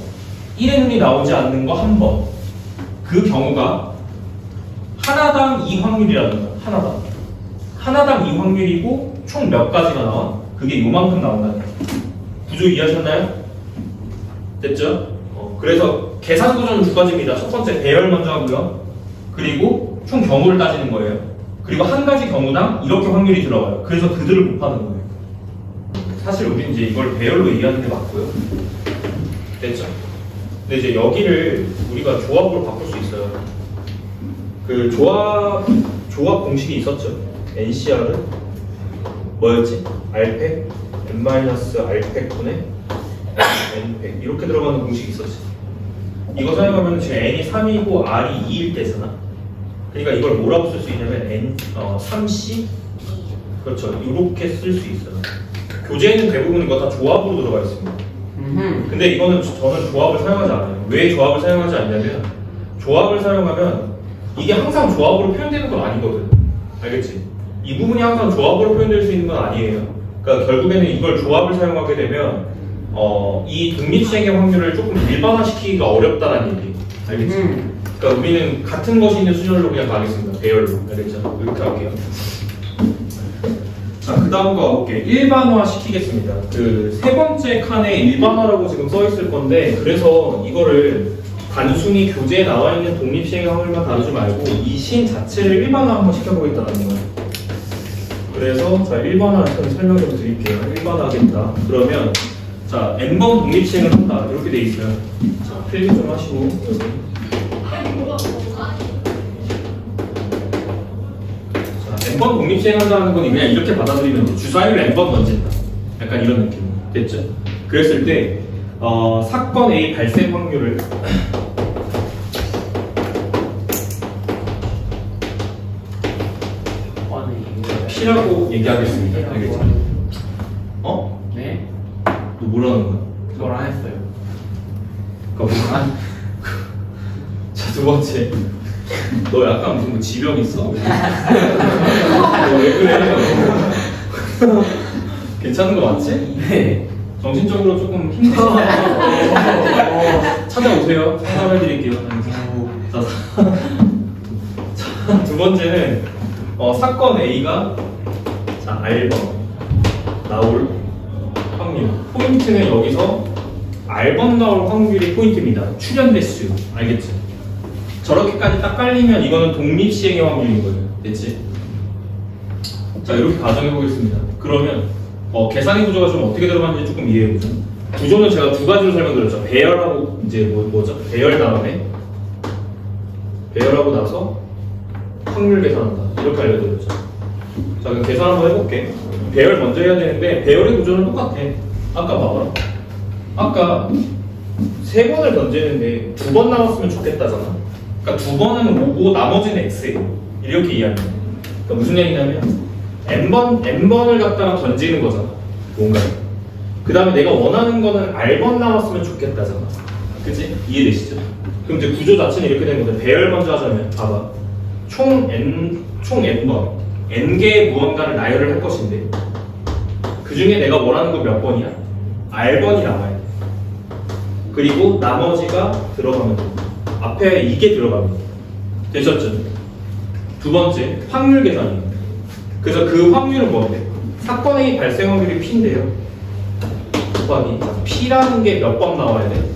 1의 눈이 나오지 않는 거 1번. 그 경우가 하나당 2 확률이라는 거야. 하나당 2 확률이고 총 몇 가지가 나와? 그게 요만큼 나온다는 거야. 구조 이해하셨나요? 됐죠? 그래서 계산 구조는 두 가지입니다. 첫 번째 배열 먼저 하고요. 그리고 총 경우를 따지는 거예요. 그리고 한 가지 경우당 이렇게 확률이 들어가요. 그래서 그들을 곱하는 거예요. 사실 우리 이제 이걸 배열로 이해하는 게 맞고요. 됐죠? 근데 이제 여기를 우리가 조합으로 바꿀 수 있어요. 그 조합 공식이 있었죠. NCR은 뭐였지? R팩 N-R팩분의 N팩 이렇게 들어가는 공식이 있었지. 이거 사용하면 지금 N이 3이고 R이 2일 때잖아. 그러니까 이걸 뭐라고 쓸 수 있냐면 3C 그렇죠. 이렇게 쓸 수 있어요. 교재에는 대부분 이거 다 조합으로 들어가 있습니다. 근데 이거는 저는 조합을 사용하지 않아요. 왜 조합을 사용하지 않냐면 조합을 사용하면 이게 항상 조합으로 표현되는 건 아니거든. 알겠지? 이 부분이 항상 조합으로 표현될 수 있는 건 아니에요. 그러니까 결국에는 이걸 조합을 사용하게 되면 이 독립시행의 확률을 조금 일반화시키기가 어렵다는 얘기. 알겠지? 그러니까 우리는 같은 것이 있는 수열로 그냥 가겠습니다. 배열로. 알겠죠? 이렇게 할게요. 자, 그 다음 거 가볼게요. 일반화 시키겠습니다. 그 세 번째 칸에 일반화라고 지금 써 있을 건데, 그래서 이거를 단순히 교재에 나와 있는 독립시행의 확률만 다루지 말고 이 신 자체를 일반화 한번 시켜보겠다는 거예요. 그래서 자 1번한테 설명 좀 드릴게요. 1번 하겠다. 그러면 자 n번 독립시행을 한다. 이렇게 돼 있어요. 자 필기 좀 하시고 여기. 자 n번 독립시행한다는 건 그냥 이렇게 받아들이면 돼. 주사위를 n번 던진다. 약간 이런 느낌. 됐죠? 그랬을 때 사건 A 발생 확률을 P라고 얘기하겠습니다. 알겠죠? 어? 네? 너 뭐라는 거야? 그걸 안 했어요. 그러니까 뭐 자, 두 번째. 너 약간 무슨 뭐 지병 있어? 너 왜 그래? 괜찮은 거 맞지? 네. 정신적으로 조금 힘드시면 찾아오세요. 상담해드릴게요. 자, 두 번째는 사건 A가 자 R번 나올 확률. 포인트는 여기서 R번 나올 확률이 포인트입니다. 출현 대수. 알겠지? 저렇게까지 딱 깔리면 이거는 독립시행의 확률인 거예요. 됐지? 자 이렇게 가정해 보겠습니다. 그러면 계산의 구조가 좀 어떻게 들어가는지 조금 이해해 보죠. 구조는 제가 두 가지로 설명드렸죠. 배열하고 이제 뭐죠? 배열 다음에 배열하고 나서 확률 계산한다. 이렇게 알려드렸죠. 자 그럼 계산 한번 해볼게. 배열 먼저 해야 되는데 배열의 구조는 똑같아. 아까 봐봐라. 아까 세 번을 던지는데 두 번 남았으면 좋겠다잖아. 그러니까 두 번은 오고 나머지는 x예요. 이렇게 이해하면 돼. 그러니까 무슨 얘기냐면 n번을 갖다가 던지는 거잖아. 뭔가요? 그 다음에 내가 원하는 거는 r번 남았으면 좋겠다잖아. 그치? 이해되시죠? 그럼 이제 구조 자체는 이렇게 되는 건데 배열 먼저 하자면 봐봐. 총 n번 n개의 무언가를 나열을 할 것인데 그 중에 내가 원하는 거 몇 번이야? r번이 나와야 돼. 그리고 나머지가 들어가면 돼. 앞에 이게 들어가면 돼. 되셨죠? 두 번째 확률 계산이에요. 그래서 그 확률은 뭔데? 사건의 발생 확률이 P인데요. 곱하기 P라는 게 몇 번 나와야 돼?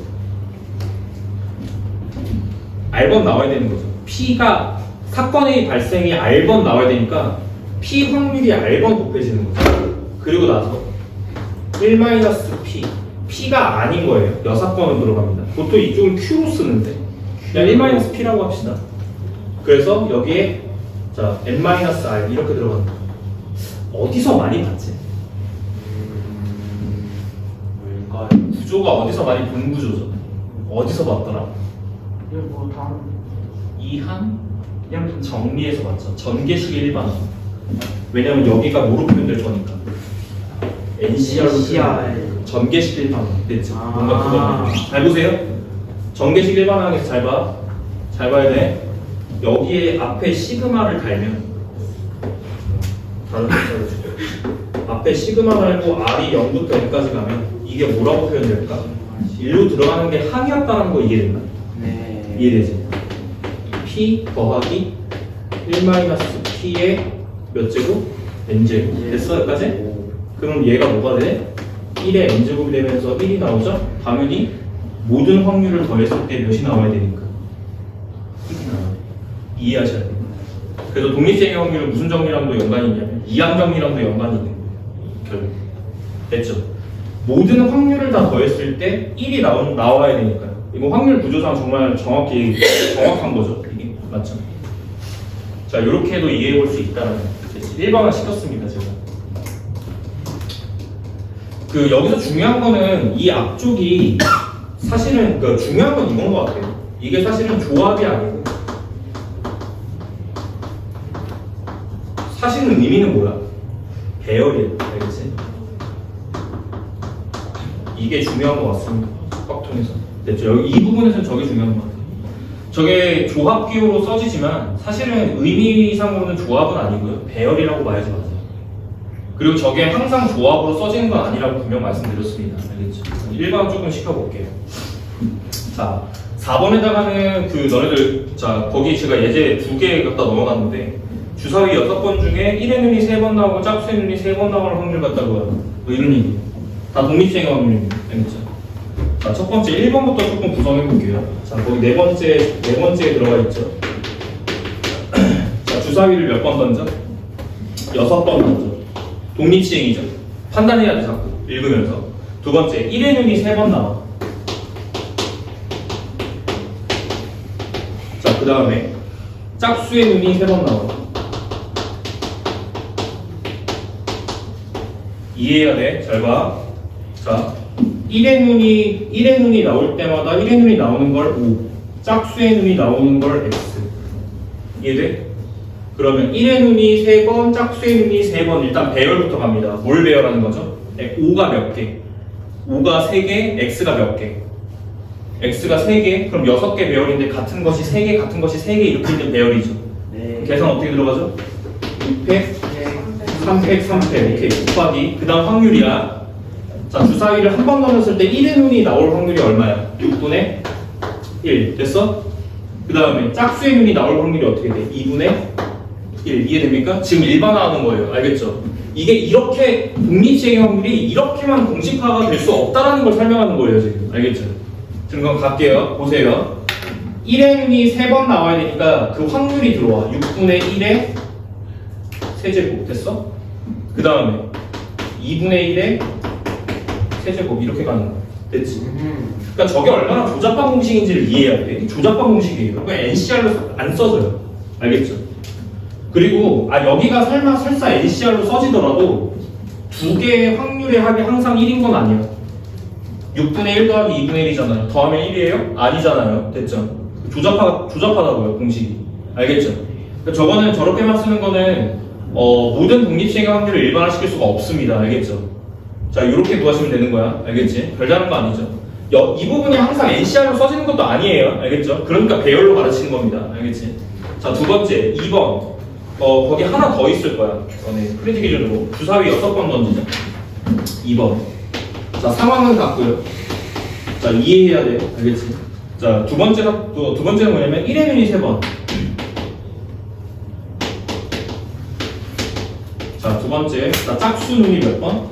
R번 나와야 되는 거죠. P가 사건의 발생이 R번 나와야 되니까 P 확률이 R번 곱해지는 거죠. 그리고 나서 1-P P가 아닌 거예요. 여사건은 들어갑니다. 보통 이쪽은 Q로 쓰는데 그냥 1-P라고 합시다. 그래서 여기에 자 n-r 이렇게 들어간다. 어디서 많이 봤지? 뭘까요? 구조가 어디서 많이 본 구조죠? 어디서 봤더라? 이거 뭐 다음. 이항? 그냥 정리해서 봤죠. 전개식 일반화. 왜냐면 여기가 뭐로 표현될 거니까. NCR로 전개식 일반화. 됐죠? 뭔가 그거. 잘 보세요. 전개식 일반화에서 잘 봐. 잘 봐야 돼. 여기에 앞에 시그마를 달면 다른 앞에 시그마 달고 R이 0부터 N까지 가면 이게 뭐라고 표현될까? 일로 들어가는 게 항이었다는 거 이해된다? 네. 이해되지? P 더하기 1-P의 몇 제곱? N제곱. 됐어? 여기까지? 그럼 얘가 뭐가 돼? 1의 N제곱이 되면서 1이 나오죠? 당연히 모든 확률을 더했을 때 몇이 나와야 되니까 1이 나와야 돼. 이해하셔야 돼요. 그래서 독립시행의 확률은 무슨 정리랑도 연관이 있냐면 이항 정리랑도 연관이 있는 거예요. 결국. 됐죠? 모든 확률을 다 더했을 때 1이 나와야 되니까요. 이거 확률 구조상 정말 정확한 거죠. 이게 맞죠? 자, 이렇게도 이해해 볼 수 있다는 일반화 시켰습니다, 제가. 여기서 중요한 거는 이 앞쪽이 사실은 중요한 건 이건 것 같아요. 이게 사실은 조합이 아니고 사실은 의미는 뭐야? 배열이에요. 알겠지? 이게 중요한 것 같습니다. 꽉통해서. 됐죠? 여기 이 부분에서는 저게 중요한 것 같아요. 저게 조합 기호로 써지지만 사실은 의미상으로는 조합은 아니고요. 배열이라고 말하지 마세요. 그리고 저게 항상 조합으로 써지는 건 아니라고 분명 말씀드렸습니다. 알겠죠? 일반 조금 시켜볼게요. 자, 4번에다가는 너네들, 자, 거기 제가 예제 2개 갖다 넣어놨는데, 주사위 6번 중에 1의 눈이 3번 나오고 짝수의 눈이 3번 나오는 확률 같다고요. 뭐 이런 얘기. 다 독립시행의 확률입니다. 알겠죠? 자, 첫 번째 1번부터 조금 구성해볼게요. 자, 거기 네 번째에 들어가 있죠. 자, 주사위를 몇 번 던져? 6번 던져. 독립시행이죠. 판단해야 돼, 자꾸. 읽으면서. 두 번째, 1의 눈이 3번 나와. 자, 그 다음에 짝수의 눈이 3번 나와. 이해해야 돼. 잘 봐. 자, 1의 눈이 나올 때마다 1의 눈이 나오는 걸 O, 짝수의 눈이 나오는 걸 X. 이해돼? 그러면 1의 눈이 3번, 짝수의 눈이 3번. 일단 배열부터 갑니다. 뭘 배열하는 거죠? 네, O가 몇 개? O가 3개, X가 몇 개? X가 3개, 그럼 6개 배열인데 같은 것이 3개, 같은 것이 3개 이렇게 있는 배열이죠. 네. 계산 어떻게 들어가죠? 6팩, 3팩, 3팩. 오케이. 곱하기. 그 다음 확률이야. 자, 주사위를 한 번 넣었을 때 1의 눈이 나올 확률이 얼마야? 6분의 1. 됐어? 그 다음에 짝수의 눈이 나올 확률이 어떻게 돼? 2분의 1. 이해됩니까? 지금 일반화하는 거예요. 알겠죠? 이게 이렇게 독립시행의 확률이 이렇게만 공식화가 될 수 없다라는 걸 설명하는 거예요, 지금. 알겠죠? 지금 그럼 갈게요. 보세요. 1의 눈이 3번 나와야 되니까 그 확률이 들어와. 6분의 1의 세제곱. 됐어? 그 다음에 2분의 1의 세제곱. 이렇게 가는 거야. 됐지? 그러니까 저게 얼마나 조잡한 공식인지를 이해해야 돼. 이게 조잡한 공식이에요. 그러니까 NCR로 안 써져요. 알겠죠? 그리고 여기가 설사 NCR로 써지더라도 두 개의 확률의 합이 항상 1인 건 아니야. 6분의 1 더하기 2분의 1이잖아요. 더하면 1이에요? 아니잖아요. 됐죠? 조잡하다고요, 공식이. 알겠죠? 그러니까 저거는 저렇게만 쓰는 거는 모든 독립시행의 확률을 일반화시킬 수가 없습니다. 알겠죠? 자, 이렇게 구하시면 되는 거야. 알겠지? 별다른 거 아니죠? 이 부분이 항상 NCR로 써지는 것도 아니에요. 알겠죠? 그러니까 배열로 가르치는 겁니다. 알겠지? 자, 두 번째, 2번. 거기 하나 더 있을 거야. 프린트 기준으로. 주사위 6번 던지자. 2번. 자, 상황은 같고요. 자, 이해해야 돼. 알겠지? 자, 두 번째는 뭐냐면 1의 눈이 3번. 자, 두 번째. 자, 짝수 눈이 몇 번?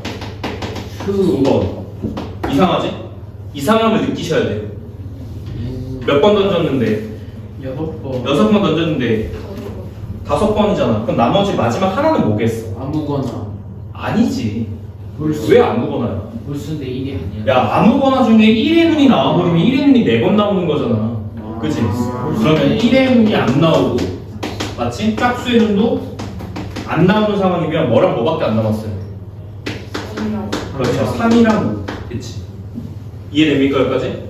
2번. 이상하지? 이상함을 느끼셔야 돼. 몇 번 던졌는데? 6번. 6번 던졌는데 5번이잖아. 그럼 나머지 마지막 하나는 뭐겠어? 아무거나. 아니지. 볼수. 왜 아무거나야? 볼수인데 1이 아니야. 야, 아무거나 중에 1의 눈이 나와버리면 1의 눈이 4번 나오는 거잖아. 그치? 그러면 1의 눈이 안 나오고, 맞지? 짝수의 눈도 안 나오는 상황이면 뭐랑 뭐밖에 안 남았어요? 그렇죠. 3이랑 5. 그치? 이해됩니까, 여기까지?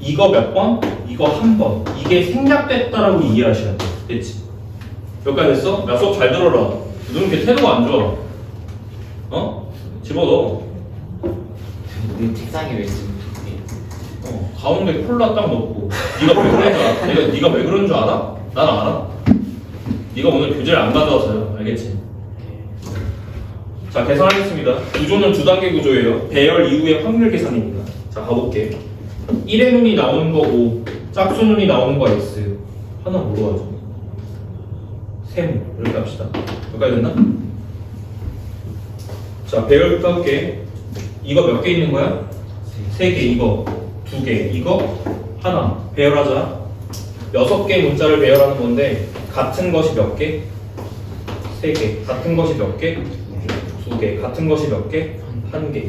이거 몇 번? 이거 한 번. 이게 생략됐다라고 이해하셔야 돼. 됐지? 여기까지 됐어? 야, 수업 잘 들어라. 너는 이렇게 태도가 안 좋아. 집어넣어. 우리 책상에 왜 있으면 가운데 콜라 딱 넣고. 네가 왜 그런 줄 알아? 네가 왜 그런 줄 알아? 난 알아. 네가 오늘 교재를 안 가져와서요. 알겠지? 자, 계산하겠습니다. 구조는 두 단계 구조예요. 배열 이후의 확률 계산입니다. 자, 가볼게. 1의 눈이 나오는 거고, 짝수 눈이 나오는 거 X. 하나 뭐로 하죠? 세모. 이렇게 합시다. 여기까지 됐나? 자, 배열부터 할게. 이거 몇 개 있는 거야? 3개, 이거 2개, 이거 하나. 배열하자. 6개 문자를 배열하는 건데 같은 것이 몇 개? 3개. 같은 것이 몇 개? 2개. 같은 것이 몇 개? 1개.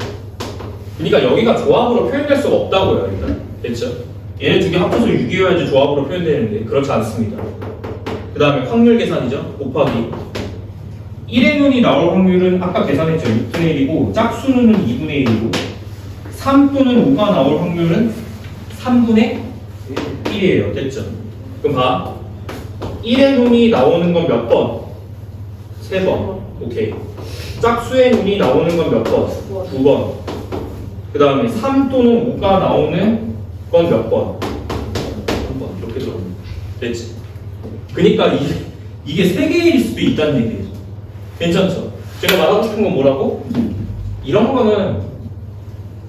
그러니까 여기가 조합으로 표현될 수가 없다고요. 일단 됐죠? 얘네 두 개 합쳐서 6이어야지 조합으로 표현되는데 그렇지 않습니다. 그 다음에 확률 계산이죠. 곱하기 1의 눈이 나올 확률은 아까 계산했죠. 6분의 1이고 짝수 눈은 2분의 1이고 3 또는 5가 나올 확률은 3분의 1이에요. 됐죠? 그럼 봐. 1의 눈이 나오는 건 몇 번? 3번. 오케이. 짝수의 눈이 나오는 건 몇 번? 2번. 그 다음에 3 또는 5가 나오는 건 몇 번? 3번. 이렇게 들어. 됐지? 그니까 이게 3개일 수도 있다는 얘기예요. 괜찮죠? 제가 말하고 싶은 건 뭐라고? 이런 거는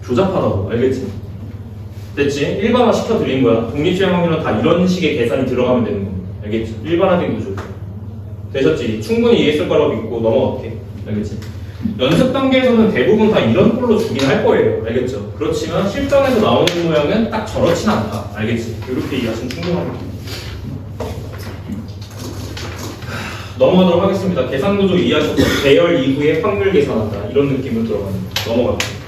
조잡하다고. 알겠지? 됐지? 일반화 시켜드린 거야. 독립시행 확률은 다 이런 식의 계산이 들어가면 되는 겁니다. 알겠지? 일반화된 구조. 되셨지? 충분히 이해했을 거라고 믿고 넘어갈게. 알겠지? 연습 단계에서는 대부분 다 이런 꼴로 주긴 할 거예요. 알겠죠? 그렇지만 실전에서 나오는 모양은 딱 저렇진 않다. 알겠지? 이렇게 이해하시면 충분합니다. 넘어가도록 하겠습니다. 계산 구조 이해하셨고 배열 이후에 확률 계산한다. 이런 느낌으로 들어갑니다. 넘어갈게요.